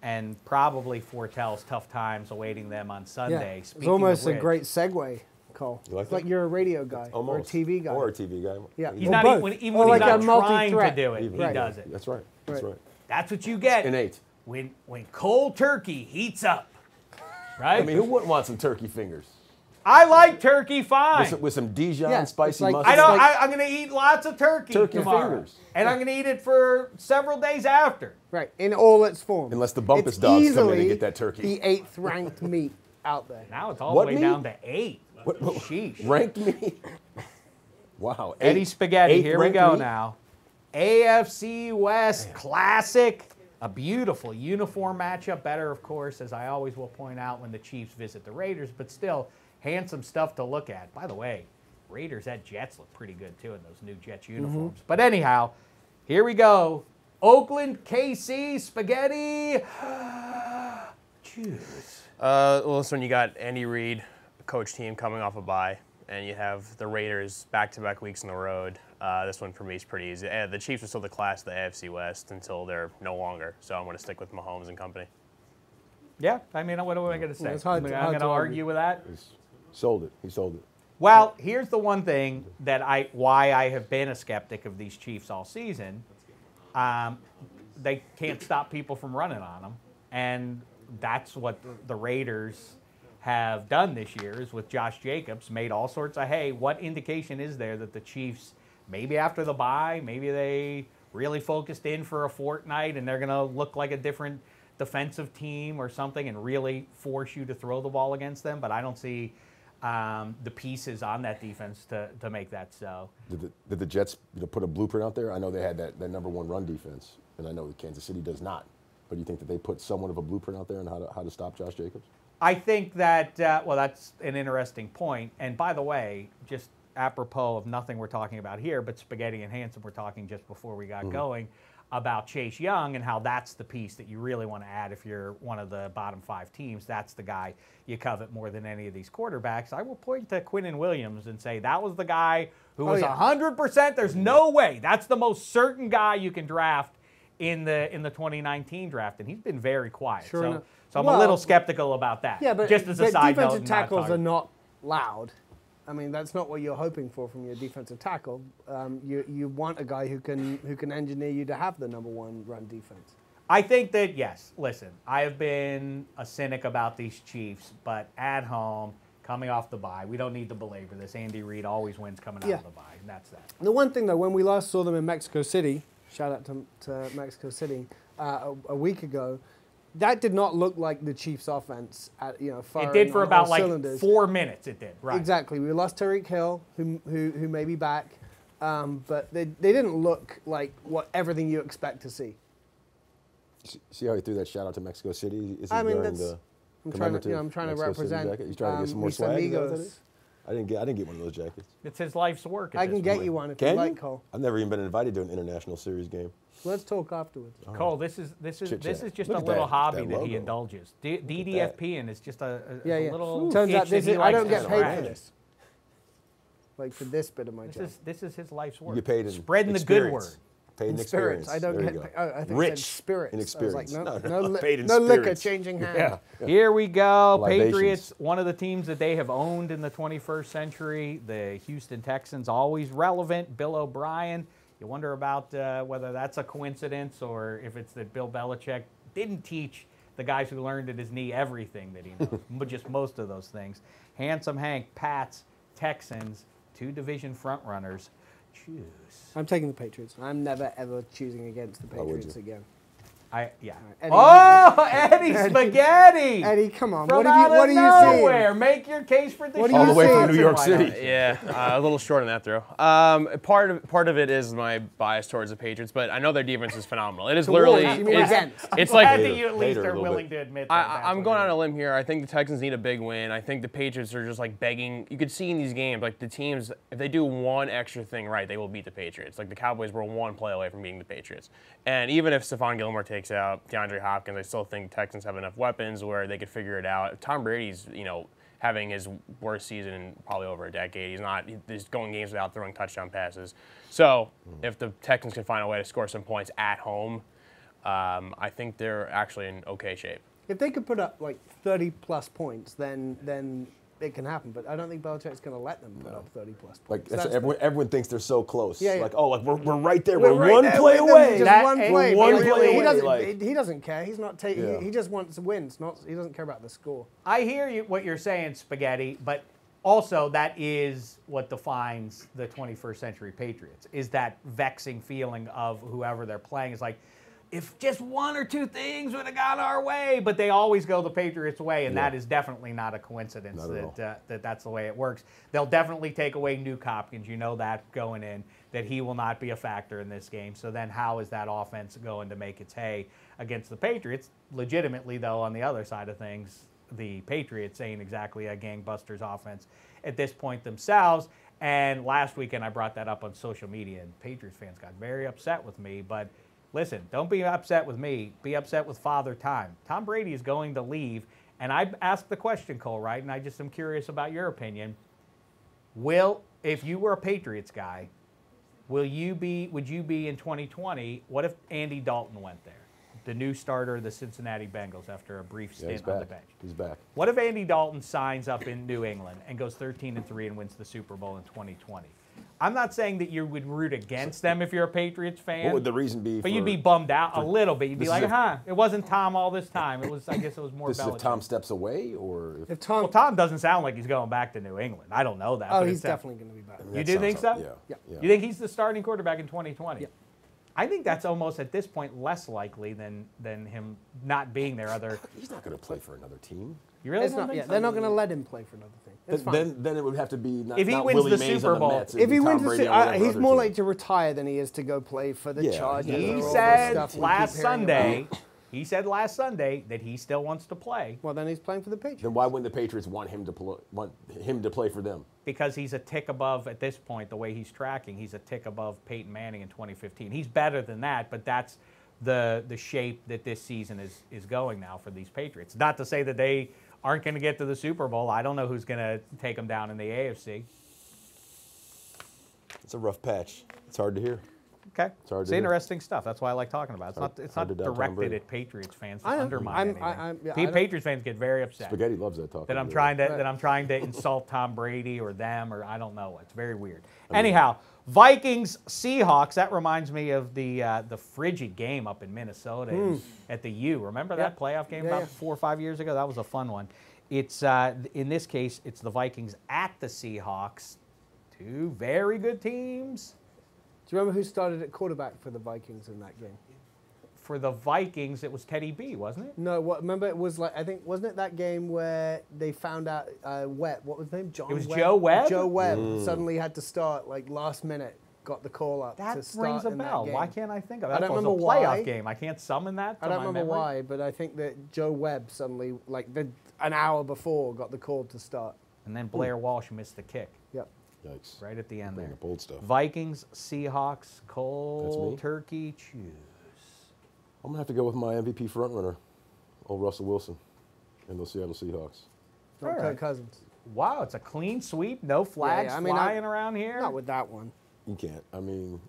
and probably foretells tough times awaiting them on Sunday. Yeah. It's almost a great segue, Cole. Like it's like you're a radio guy or a TV guy. Or a TV guy. Yeah. He's not even when he's not trying to do it. He does it. That's right. That's right. That's what you get. Innate. When cold turkey heats up. Right? I mean, who wouldn't want some turkey fingers? I like turkey fine. With some Dijon spicy mustard. I'm going to eat lots of turkey tomorrow. Fingers. And I'm going to eat it for several days after. Right, in all its forms. Unless the Bumpus dogs come in and get that turkey. The 8th ranked meat out there. Now it's all the way down to 8. Sheesh. Ranked meat? Wow. Eddie Spaghetti, here we go now. AFC West Classic. A beautiful uniform matchup. Better, of course, as I always will point out, when the Chiefs visit the Raiders. But still, handsome stuff to look at. By the way, Raiders at Jets look pretty good, too, in those new Jets uniforms. But anyhow, here we go. Oakland, KC, Spaghetti. Jeez. Well, this one you got Andy Reid, coach team coming off a bye, and you have the Raiders back-to-back weeks on the road. This one for me is pretty easy. The Chiefs are still the class of the AFC West until they're no longer, so I'm going to stick with Mahomes and company. Yeah, I mean, what am I going to say? I'm going to argue with that. Sold it. He sold it. Well, here's the one thing that why I have been a skeptic of these Chiefs all season. They can't stop people from running on them, and that's what the Raiders have done this year, is with Josh Jacobs, made all sorts of hay. What indication is there that the Chiefs, maybe after the bye, maybe they really focused in for a fortnight and they're going to look like a different defensive team or something and really force you to throw the ball against them. But I don't see the pieces on that defense to make that so. Did the Jets put a blueprint out there? I know they had that #1 run defense, and I know that Kansas City does not. But do you think that they put somewhat of a blueprint out there on how to stop Josh Jacobs? I think that, well, that's an interesting point. And by the way, just apropos of nothing we're talking about here, but Spaghetti and Handsome were talking just before we got going about Chase Young and how that's the piece that you really want to add if you're one of the bottom 5 teams. That's the guy you covet more than any of these quarterbacks. I will point to Quinnen Williams and say that was the guy who was 100%. There's no way. That's the most certain guy you can draft in the 2019 draft, and he's been very quiet. So I'm a little skeptical about that. Yeah, but just as a side note, defensive tackles are not loud. I mean, that's not what you're hoping for from your defensive tackle. You want a guy who can engineer you to have the #1 run defense. I think that, yes, listen, I have been a cynic about these Chiefs, but at home, coming off the bye, we don't need to belabor this. Andy Reid always wins coming out of the bye, and that's that. The one thing, though, when we last saw them in Mexico City, shout out to Mexico City, a week ago, that did not look like the Chiefs' offense. Firing it did for on about all like cylinders. 4 minutes. It did, right? Exactly. We lost Tyreek Hill, who may be back, but they didn't look like everything you expect to see. See how he threw that shout out to Mexico City? Is he I mean, wearing the I'm trying to Mexico City represent. jacket? He's trying to get some more Mis swag. Is that what that Amigos. is? I didn't get one of those jackets. It's his life's work. I can get you one if you like, Cole. I've never even been invited to an international series game. Let's talk afterwards. Cole, this is just Look a at little that hobby that logo. he indulges. DDFP and it's just a little. Turns out itch that he I likes don't to get paid scratch. for this. Like for this bit of my job. This is his life's work. You get paid in spreading the good word. Paid in In experience. spirits. I don't There you get. go. I think Rich it said spirits. in experience. I was like, No, paid in no liquor spirits. changing hands. Yeah. Here we go. Libations. Patriots, one of the teams that they have owned in the 21st century. The Houston Texans, always relevant. Bill O'Brien. You wonder about whether that's a coincidence or if it's that Bill Belichick didn't teach the guys who learned at his knee everything that he knows, but just most of those things. Handsome Hank, Pats, Texans, 2 division frontrunners. Choose. I'm taking the Patriots. I'm never ever choosing against the would Patriots you? again. Yeah. Eddie. Oh, Eddie Spaghetti! Eddie, come on. From What out are of you nowhere. seeing? Make your case for the What are show. you All the way from seeing? New York Why City. not? Yeah, a little short on that throw. Part of it is my bias towards the Patriots, but I know their defense is phenomenal. It is literally. You mean it's- against? It's Glad like that you at least Hater a are little willing bit. to admit that. I'm going on a limb here. I think the Texans need a big win. I think the Patriots are just like begging. You could see in these games, like the teams, if they do one extra thing right, they will beat the Patriots. Like the Cowboys were 1 play away from beating the Patriots. And even if Stephon Gilmore takes out DeAndre Hopkins, I still think the Texans have enough weapons where they could figure it out. If Tom Brady's, having his worst season in probably over a decade. He's going games without throwing touchdown passes. So if the Texans can find a way to score some points at home, I think they're actually in okay shape. If they could put up like 30+ points, then it can happen. But I don't think Belichick's going to let them put up 30+ points. Like So that's- everyone thinks they're so close. Yeah, yeah. Like, oh, like we're right there. We're We're right one there play with them, away. Just That- one play. one but play he away, doesn't. like- He doesn't care. He's not taking. Yeah. He just wants wins. He doesn't care about the score. I hear you, what you're saying, Spaghetti, but also that is what defines the 21st century Patriots, is that vexing feeling of whoever they're playing. It's like, if just 1 or 2 things would have gone our way, but they always go the Patriots' way, and that is definitely not a coincidence that's the way it works. They'll definitely take away Nuke Hopkins. You know that going in, that he will not be a factor in this game. So then how is that offense going to make its hay against the Patriots? Legitimately, though, on the other side of things, the Patriots ain't exactly a gangbusters offense at this point themselves. And last weekend I brought that up on social media, and Patriots fans got very upset with me, but listen, don't be upset with me. Be upset with Father Time. Tom Brady is going to leave. And I asked the question, Cole, right? And I just am curious about your opinion. If you were a Patriots guy, would you be in 2020? What if Andy Dalton went there? The new starter of the Cincinnati Bengals after a brief stint on the bench. He's back. What if Andy Dalton signs up in New England and goes 13-3 and wins the Super Bowl in 2020? I'm not saying that you would root against them if you're a Patriots fan. What would the reason be? But you'd be bummed out a little bit. You'd be like, is it wasn't Tom all this time. I guess it was more This is if Belichick. Tom steps away, or if If Tom, Well, Tom doesn't sound like he's going back to New England. I don't know that. oh, but he's it's definitely going to be back. You that do think sounds so? like- Yeah. You think he's the starting quarterback in 2020? Yeah. I think that's almost at this point less likely than him not being there. He's not going to play for another team. You really It's don't not, think yeah, so? they're not going to let him play for another thing. It's fine. Then it would have to be not, If he not wins Willie the Mays Super on Bowl- the Mets. If he Tom wins the Brady Super on whatever he's other more team. like to retire than he is to go play for the Yeah, Chargers. yeah. or He all this said stuff we last keep hearing Sunday. about. He said last Sunday that he still wants to play Well, then he's playing for the Patriots. Then why wouldn't the Patriots want him to play for them? because he's a tick above at this point. The way he's tracking, he's a tick above Peyton Manning in 2015. He's better than that, but that's the shape that this season is going now for these Patriots. Not to say that they aren't going to get to the Super Bowl. I don't know who's going to take them down in the AFC. It's a rough patch. It's hard to hear. Okay, hard it's to hear. interesting stuff. That's why I like talking about it. It's hard not to doubt Tom directed Brady. at Patriots fans to I know. undermine anything. Patriots fans get very upset Spaghetti loves that talk. that I'm trying to insult Tom Brady or them, or I don't know. It's very weird. Anyhow, Vikings Seahawks. That reminds me of the frigid game up in Minnesota at the U. Remember that playoff game about 4 or 5 years ago? That was a fun one. It's in this case, it's the Vikings at the Seahawks. Two very good teams. Do you remember who started at quarterback for the Vikings in that game? For the Vikings, it was Teddy B, wasn't it? No, remember it was like, I think, wasn't it that game where they found out Webb, what was his name? John It was Webb? Joe Webb? Joe Webb suddenly had to start like last minute, got the call up That to start rings a in that bell. game. Why can't I think of it? I That don't was a remember playoff why. game. I can't summon that. I don't remember why, but I think that Joe Webb suddenly, like an hour before, got the call to start. And then Blair Walsh missed the kick Yep. Yikes. right at the end Bringing there. up old stuff. Vikings, Seahawks, That's cold me. turkey, choose. I'm going to have to go with my MVP frontrunner, old Russell Wilson, and those Seattle Seahawks. Not All Kirk right. Cousins. Wow, it's a clean sweep. No flags I mean, flying around here. Not with that one. You can't. I mean,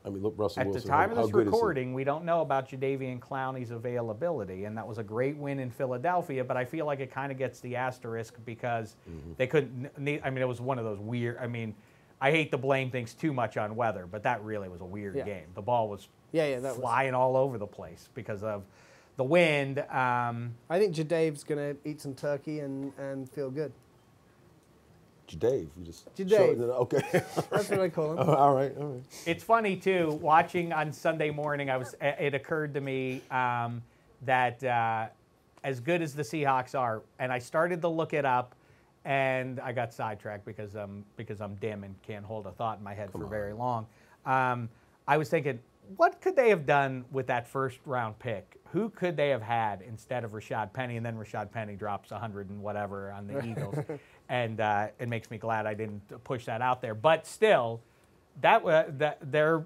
look, Russell At the Wilson. time of how this good is he? recording, we don't know about Jadeveon Clowney's availability, and that was a great win in Philadelphia, but I feel like it kind of gets the asterisk because they couldn't, I mean, it was one of those weird, I mean, I hate to blame things too much on weather, but that really was a weird Yeah. game. The ball was Yeah, that was. flying all over the place because of the wind. I think Jadave's going to eat some turkey and feel good. Dave, you just Jadave. showed it. Okay. That's what I call him. all right. It's funny too. Watching on Sunday morning, it occurred to me that as good as the Seahawks are, and I started to look it up, and I got sidetracked because I'm dim and can't hold a thought in my head for very long. I was thinking, what could they have done with that first round pick? Who could they have had instead of Rashad Penny? And then Rashad Penny drops 100 and whatever on the Eagles, and it makes me glad I didn't push that out there. But still, that they're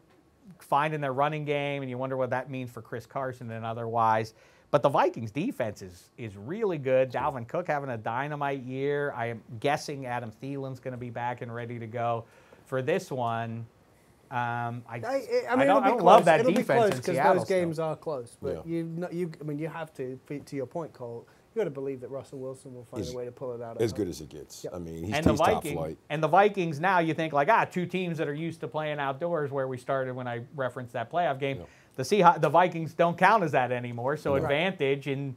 finding their running game, and you wonder what that means for Chris Carson and otherwise. But the Vikings defense is really good. Dalvin Cook having a dynamite year. I am guessing Adam Thielen's going to be back and ready to go for this one. I don't love that it'll defense be close in because Seattle those games still. are close. But Yeah. you have to your point, Cole. You got to believe that Russell Wilson will find He's a way to pull it out. As good as it gets. Yep. I mean, he's And the top Vikings, flight. and the Vikings now, you think like, two teams that are used to playing outdoors, where we started when I referenced that playoff game. Yeah. The Vikings don't count as that anymore. So advantage in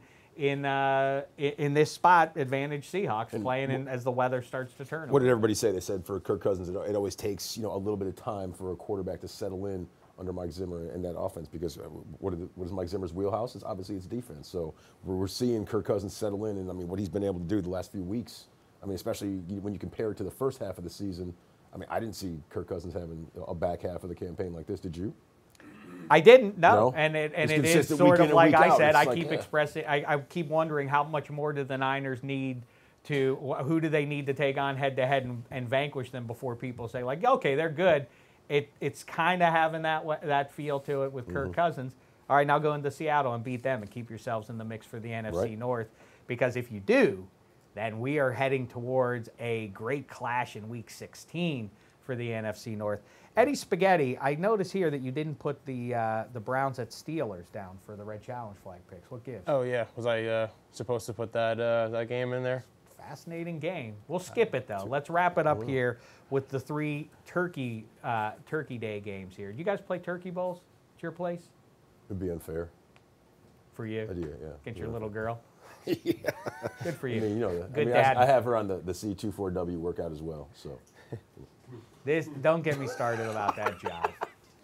this spot, advantage Seahawks playing as the weather starts to turn. What did everybody say? They said for Kirk Cousins, it always takes a little bit of time for a quarterback to settle in under Mike Zimmer and that offense, because what is Mike Zimmer's wheelhouse? It's obviously it's defense. So we're seeing Kirk Cousins settle in, and I mean what he's been able to do the last few weeks. I mean, especially when you compare it to the first half of the season. I mean, I didn't see Kirk Cousins having a back half of the campaign like this. Did you? I didn't, no. No? And it It's is consistent sort week of in and like week I out. said, It's I like, keep yeah. expressing, I keep wondering how much more do the Niners need who do they need to take on head-to-head and vanquish them before people say, like, okay, they're good. It's kind of having that feel to it with Kirk Cousins. All right, now go into Seattle and beat them and keep yourselves in the mix for the NFC North. Because if you do, then we are heading towards a great clash in Week 16 for the NFC North. Eddie Spaghetti, I notice here that you didn't put the Browns at Steelers down for the Red Challenge flag picks. What gives? Oh yeah, was I supposed to put that game in there? Fascinating game. We'll skip it though. Let's wrap it up here with the 3 Turkey Day games here. Do you guys play Turkey Bowls at your place? It'd be unfair. For you? I do, yeah. Against your little girl? Yeah. Good for I you. mean, that. Good dad. I have her on the C24W workout as well. So Don't get me started about that job.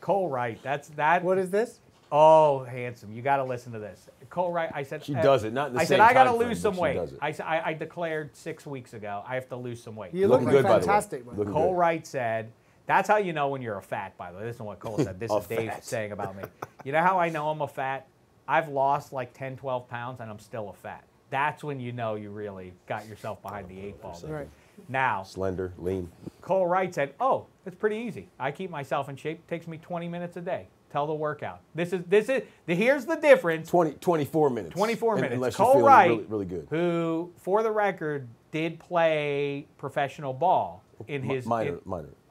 Cole Wright. That's that. What is this? Oh, handsome. You got to listen to this. Cole Wright, I said. She does it, not in the I same said, I got to time frame, lose but some she weight. does it. I declared 6 weeks ago, I have to lose some weight. You're Looking looking good, by the way. fantastic, man. Looking Cole good. Wright said, that's how you know when you're a fat, by the way. This isn't what Cole said. This is Dave fat. saying about me. You know how I know I'm a fat? I've lost like 10, 12 pounds, and I'm still a fat. That's when you know you really got yourself behind the 8 ball. Right. Now, Slender, lean. Cole Wright said, oh, it's pretty easy. I keep myself in shape. It takes me 20 minutes a day. Tell the workout. Here's the difference. 24 minutes. 24 minutes. Unless Cole you're feeling Wright, really, really good. who, for the record, did play professional ball in his minor.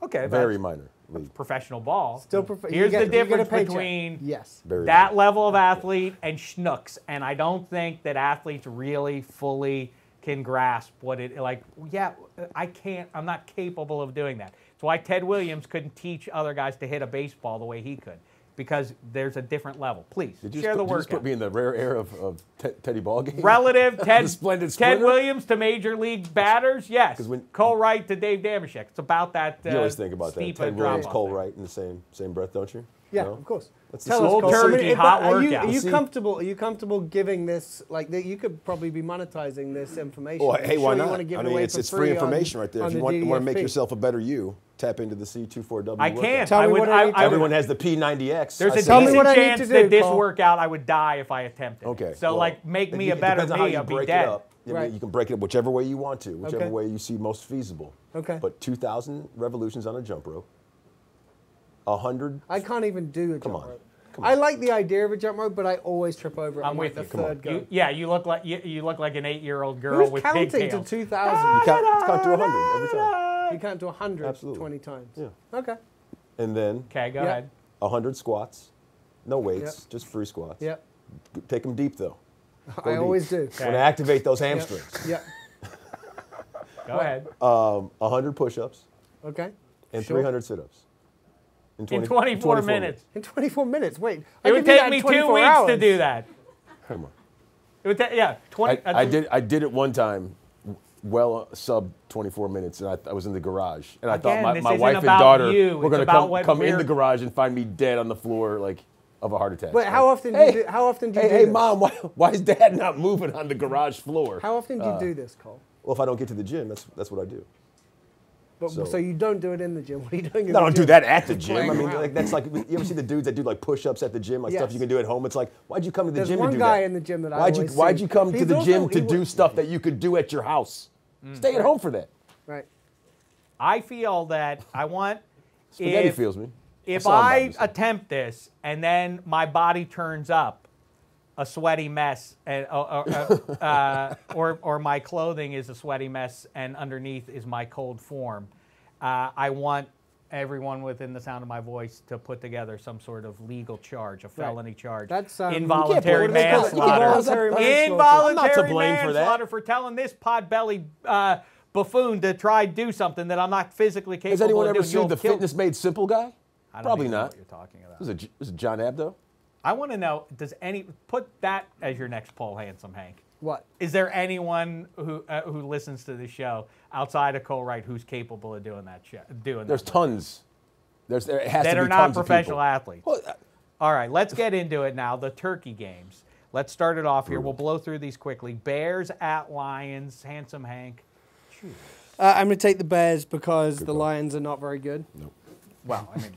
Okay, Very that's minor league. professional ball. Still Here's the you get a difference paycheck. between Yes. Very that minor. level of athlete and schnooks, and I don't think that athletes really fully can grasp what it like. Yeah, I can't. I'm not capable of doing that. That's why Ted Williams couldn't teach other guys to hit a baseball the way he could, because there's a different level. Please Did you share the just put workout. me in the rare air of Teddy Ballgame? Relative Ted, splendid Ted splinter? Williams to major league batters, yes. 'Cause when- Cole Wright to Dave Dameshek. It's about that. You always think about that. steep Ted drop Williams, off Cole there. Wright in the same breath, don't you? Yeah, No? of course. That's Tell the us, Cold Cole. turkey, hot are you, workout. are you See- comfortable? Are you comfortable giving this? Like, you could probably be monetizing this information. Well, I'm hey, why sure not? You want to give I it mean, away it's for free on- information right there. on If you the want to make DDFP. yourself a better you, tap into the C24W. I workout. can't. Tell I me would. what I need to do. Everyone has the P90X. There's I a said Tell me that. decent what I need chance to that do, this Paul. workout I would die if I attempted. it. Okay. So well, like, make me a it better depends on how me. you I'll be break dead. it up. I mean, Right. you can break it up whichever way you want to, whichever Okay. way you see most feasible. Okay. But 2,000 revolutions on a jump rope. 100. I can't even do a jump on. rope. Come I on. like the idea of a jump rope, but I always trip over it I'm on with like you. the Come third go. You look like you look like an 8-year-old girl Who's with counting to pigtails. 2,000? You count to 100 every time. You count to 100 Absolutely. 20 times. Yeah. Okay. And then Okay, go Yeah. ahead. 100 squats. No weights, Yep. just free squats. Yep. Take them deep, though. I deep. always do. Want to activate those Yep. hamstrings. Yep. Go ahead. 100 push-ups Okay. and Sure. 300 sit-ups. In 24 minutes. In 24 minutes. Wait. It would take me 2 weeks hours. to do that. Come on. It would take, yeah, 20. I did it one time, well sub 24 minutes, and I was in the garage, and I Again, thought this my isn't wife and about daughter you. were It's going about to what come in we're- the garage and find me dead on the floor, like of a heart attack. Wait, how often do you do, how often do you do Hey, this? Mom, why is Dad not moving on the garage floor? How often do you do this, Cole? Well, if I don't get to the gym, that's what I do. But, So- so you don't do it in the gym. What are you doing in I the don't gym? do that at the gym. Playing I mean, around. like that's like you ever see the dudes that do like push-ups at the gym, like stuff Yes. you can do at home. It's like, why'd you come to the There's gym one to do guy that? in the gym that I Why'd always you see. come to He's the also- gym to he do wa- stuff that you could do at your house? Stay at home for that. Right. I feel that I want. Spaghetti feels me. If saw him by I himself. attempt this and then my body turns up a sweaty mess, and or my clothing is a sweaty mess, and underneath is my cold form, I want everyone within the sound of my voice to put together some sort of legal charge, a felony charge, That's, involuntary you can't put- what do they call it? manslaughter, Involuntary involuntary I'm not to blame for that. manslaughter for telling this pot-bellied buffoon to try to do something that I'm not physically capable Has anyone of ever doing. sued You'll the kill- Fitness Made Simple guy? I don't Probably even know not. what you're talking about. This is John Abdo. I want to know, put that as your next poll, Handsome Hank. What? Is there anyone who listens to the show outside of Cole Wright who's capable of doing that There's tons. There has to that be are not tons of professional people. athletes? Well, All right, let's get into it now. The turkey games. Let's start it off here. We'll blow through these quickly. Bears at Lions. Handsome Hank. I'm going to take the Bears because the Lions are not very good. Well, I mean,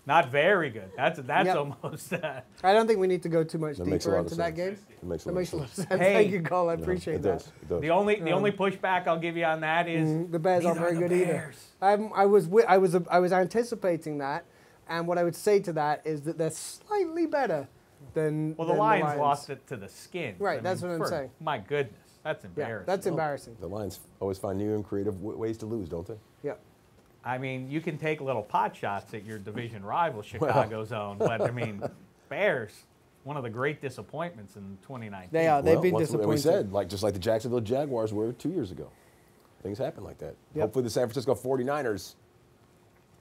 not very good. That's Yep. almost. I don't think we need to go too much That makes a deeper lot of into that game. sense. It makes a That lot makes a of lot of sense. sense. Hey. Thank you, Cole. I Yeah, appreciate it that. does. It does. The only pushback I'll give you on that is The Bears aren't these are very the good Bears. either. I was anticipating that, and what I would say to that is that they're slightly better than. Well, the than Lions lost it to the Skins. Right, that's what I'm saying. My goodness, that's Yeah, embarrassing. that's embarrassing. The Lions always find new and creative ways to lose, don't they? Yeah. I mean, you can take little pot shots at your division rival, Chicago's own, but I mean, Bears, one of the great disappointments in 2019. They are. They've Well, been once disappointing. We said, just like the Jacksonville Jaguars were 2 years ago. Things happen like that. Yep. Hopefully the San Francisco 49ers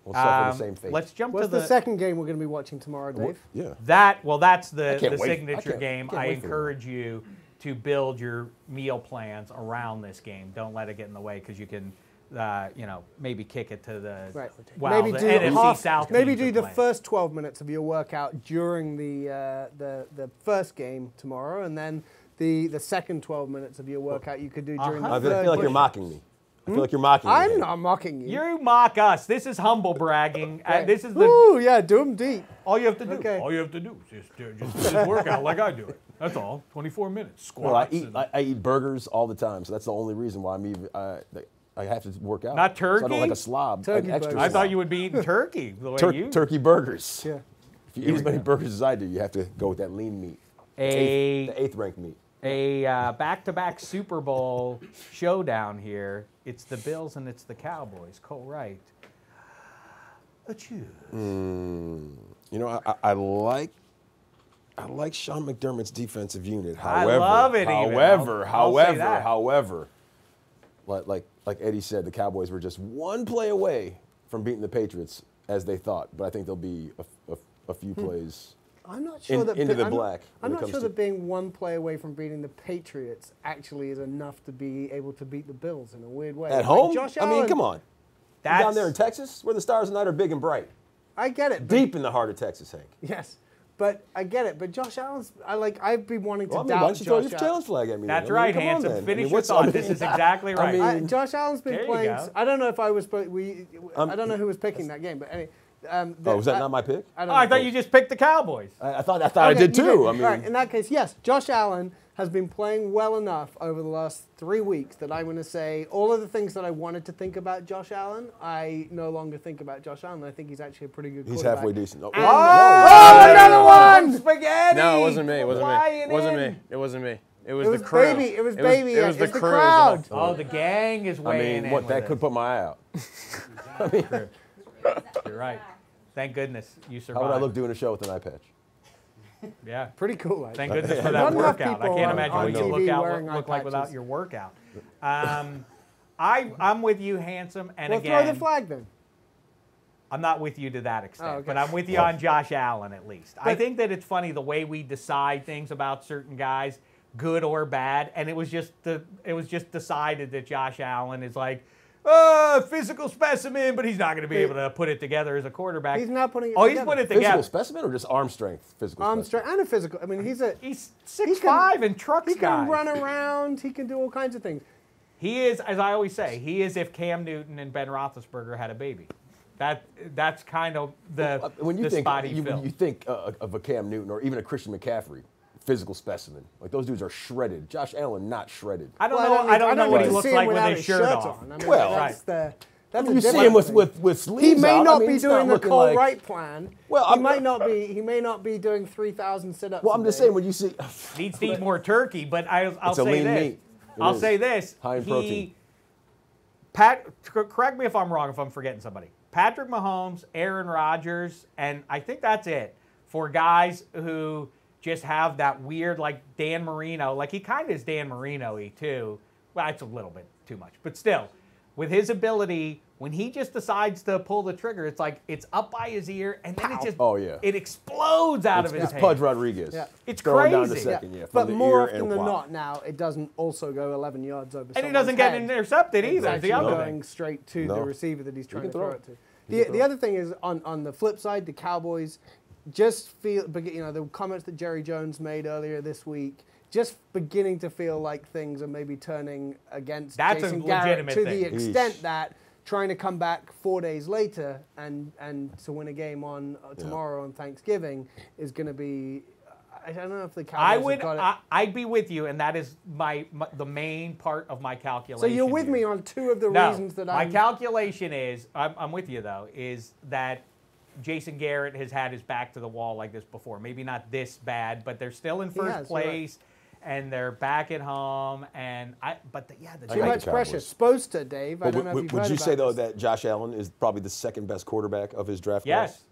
will suffer the same fate. Let's jump What's to the second game we're going to be watching tomorrow, Dave? Yeah. That's the can't wait. signature I game. can't I wait for encourage you to build your meal plans around this game. Don't let it get in the way because you can maybe kick it to the Right. well, Maybe the do NFC half, South. maybe teams do are the playing. first 12 minutes of your workout during the first game tomorrow, and then the second 12 minutes of your workout you could do during the I third feel like you're game. mocking me. I feel like you're mocking me. I'm not mocking you. You mock us. This is humble bragging. This is the Ooh, yeah, do them deep. all you have to do. Okay. All you have to do is just work out like I do it. That's all. 24 minutes. Well, I Squats. I eat burgers all the time, so that's the only reason why I'm even. I have to work out. Not So I don't turkey? like a slob. Turkey an extra burgers. I slob. thought you would be eating turkey the way you. Turkey burgers. Yeah. If you eat as many burgers as I do, you have to go with that lean meat. A The eighth ranked meat. back-to-back Super Bowl showdown here. It's the Bills and it's the Cowboys. Cole Wright. Achoo. You know, I like Sean McDermott's defensive unit. I However, love it even. I'll say that. However, like Eddie said, the Cowboys were just one play away from beating the Patriots as they thought. But I think there'll be a few plays. I'm not sure that into the I'm black when I'm it not comes sure to- that being one play away from beating the Patriots actually is enough to be able to beat the Bills in a weird way. At Like home? Josh I mean, Allen- come on. That's Down there in Texas, where the stars at night are big and bright. I get it. but- Deep in the heart of Texas, Hank. Yes, but I get it. But Josh Allen's, I've been wanting to Well, I mean, why doubt don't you throw Josh your Allen. challenge flag at me? That's then? I mean, right, come on Handsome. then. I Finish mean, your what's- thought. I This mean, is exactly right. I mean, Josh Allen's There been you playing. go. I don't know if I was. I don't know who was picking that game, but anyway. was that not my pick? I don't Oh, I know. thought you just picked the Cowboys. I thought I Okay, did you too. I mean, right, in that case, yes, Josh Allen has been playing well enough over the last 3 weeks that I'm going to say all of the things that I wanted to think about Josh Allen, I no longer think about Josh Allen. I think he's actually a pretty good he's quarterback. halfway decent. Oh, Oh, another one! Spaghetti! No, it wasn't me. It wasn't me. Flying It wasn't in. me. It wasn't me. It It was was the crew. baby. It was baby. It was It's the crew. crowd. Oh, the gang is I weighing mean, in that with could it. put my eye out. You're right. Thank goodness you How survived. would I look doing a show with an eye patch? Yeah. Pretty cool. I Thank think. goodness for Not that enough workout. I people can't on- imagine on what you TV wearing eye look like without patches. your workout. I'm with you, Handsome, and Well, again, throw the flag then. I'm not with you to that extent, Oh, okay. but I'm with you on Josh Allen at least. I think that it's funny the way we decide things about certain guys, good or bad, and it was just decided that Josh Allen is like physical specimen, but he's not going to be able to put it together as a quarterback. He's not putting it Oh, he's together. putting it Physical together. specimen or just arm strength? Physical Arm specimen. strength and a physical. I mean, he's 6'5" and trucks He can guys. run around. He can do all kinds of things. He is, as I always say, he is if Cam Newton and Ben Roethlisberger had a baby. That's kind of the When you the think spot he when filled. you think of a Cam Newton or even a Christian McCaffrey, physical specimen, like those dudes are shredded. Josh Allen not shredded. I don't Well, know. I don't know what need he to looks see him like with without his shirt off. on. I mean, Well, that's You a see different him with thing. sleeves He may out. not I mean, be it's not doing the looking Cole like- Wright plan. Well, he might not be. He may not be doing 3,000 sit-ups. Well, I'm just saying when you see. Needs to eat more turkey, but I'll It's a say lean this. meat. It I'll is. say this. High in protein. Correct me if I'm wrong, if I'm forgetting somebody. Patrick Mahomes, Aaron Rodgers, and I think that's it for guys who just have that weird, like Dan Marino. Like he kind of is Dan Marino-y too. Well, it's a little bit too much, but still, with his ability, when he just decides to pull the trigger, it's like it's up by his ear, and then it just it explodes out of his It's hand. Pudge Rodriguez. Yeah. It's Throwing down the crazy. second, Yeah. from But the more ear often and than wop. not now, it doesn't also go 11 yards over And he doesn't get intercepted either. It's Is actually the other going thing. straight to No. the receiver that he's trying can to throw throw it. it to. The other thing is on the flip side, the Cowboys just feel, the comments that Jerry Jones made earlier this week, just beginning to feel like things are maybe turning against That's a Jason Garrett legitimate to thing. the extent Eesh. that trying to come back 4 days later and to win a game on tomorrow on Thanksgiving is going to be. I don't know if the Cowboys have got it. I'd be with you, and that is the main part of my calculation. So you're with here. me on two of the No, reasons that my I'm. calculation is, I'm with you though, is that Jason Garrett has had his back to the wall like this before. Maybe not this bad, but they're still in first has, you're right. place, and they're back at home. And the Too like much the pressure. Cowboys. Supposed to, Dave. I But don't know if you've heard would you about say though this. that Josh Allen is probably the second best quarterback of his draft yes, class?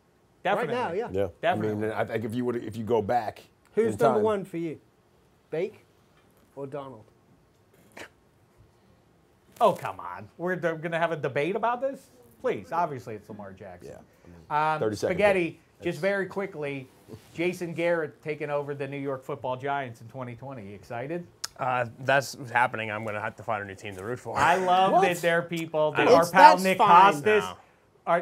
definitely. Right now, yeah. Yeah, Definitely. I mean, I think if you go back, Who's in number time- one for you? Bake or Donald? Oh, come on. We're going to have a debate about this? Please. Obviously, it's Lamar Jackson. Yeah. 30 seconds. Spaghetti, just very quickly, Jason Garrett taking over the New York Football Giants in 2020. You excited? That's happening. I'm going to have to find a new team to root for. I love What? that there are people. That It's- our pal that's Nick fine. Costas. No.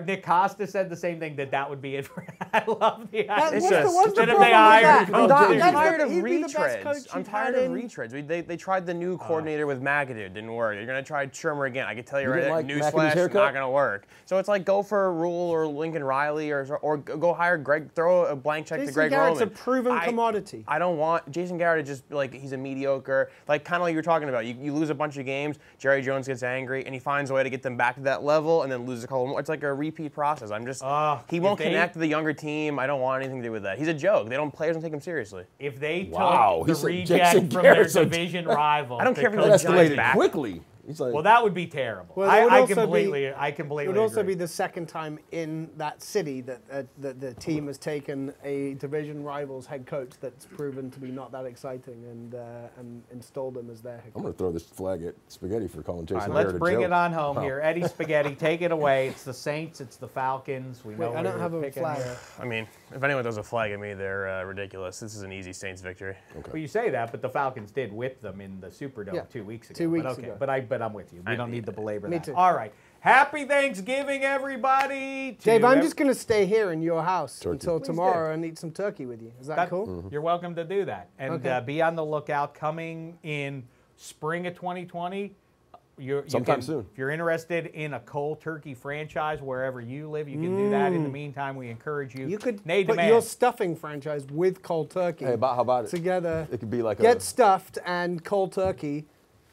Nick Costa said the same thing, that would be it for. I love the idea. It's just- what's the Instead of problem they with hired that? Coach That- Jimmy. I'm that's tired the- of he'd be the best coach retreads. I'm you've tired had of in- retreads. They tried the new coordinator with McAdoo. It didn't work. You're going to try Shermer again. I can tell you You right didn't now, like McAdoo's newsflash, haircut? not going to work. So it's like go for Rule or Lincoln Riley or go hire Greg, throw a blank check to Jason Greg Garrett's Roman. a proven commodity. I don't want Jason Garrett to just like he's a mediocre, like kind of like you were talking about. You lose a bunch of games, Jerry Jones gets angry, and he finds a way to get them back to that level, and then loses a couple more. It's like a repeat process. He won't connect to the younger team. I don't want anything to do with that. He's a joke. Players don't take him seriously. If they Wow, took he the said reject Jason from their Garrett's a- division rival, I don't care if he That was a Giants escalated back. quickly. He's like, well, that would be terrible. Well, it would I also completely It would also agree. be the second time in that city that the team has taken a division rival's head coach that's proven to be not that exciting and installed him as their head I'm coach. going to throw this flag at Spaghetti for calling Jason All right, Garrett let's a bring joke. it on home Oh. here. Eddie Spaghetti, take it away. It's the Saints. It's the Falcons. We know Wait, I don't we're have a picking flag. here. I mean, if anyone throws a flag at me, they're ridiculous. This is an easy Saints victory. Well, you say that, but the Falcons did whip them in the Superdome Yeah, 2 weeks ago. 2 weeks but okay, ago. But I'm with you. We don't need to belabor Me that. too. All right. Happy Thanksgiving, everybody. to Dave, I'm ev- just going to stay here in your house Turkey. until Please tomorrow do. and eat some turkey with you. Is that cool? Mm-hmm. You're welcome to do that. And Okay. be on the lookout coming in spring of 2020. Sometime soon. If you're interested in a cold turkey franchise wherever you live, you can do that. In the meantime, we encourage you. You could Nate put Demand. your stuffing franchise with cold turkey Hey, how about it? together. It could be like Get a stuffed and cold turkey.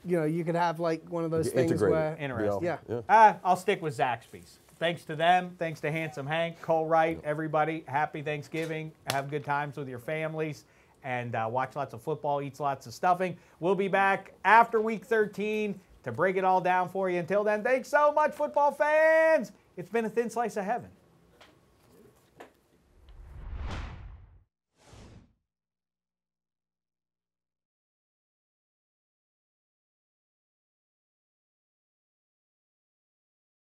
You know, you could have like one of those Get things integrated. where Interesting. Yeah. I'll stick with Zaxby's. Thanks to them. Thanks to Handsome Hank, Cole Wright, everybody. Happy Thanksgiving. Have good times with your families. And watch lots of football, eat lots of stuffing. We'll be back after Week 13 to break it all down for you. Until then, thanks so much, football fans. It's been a thin slice of heaven.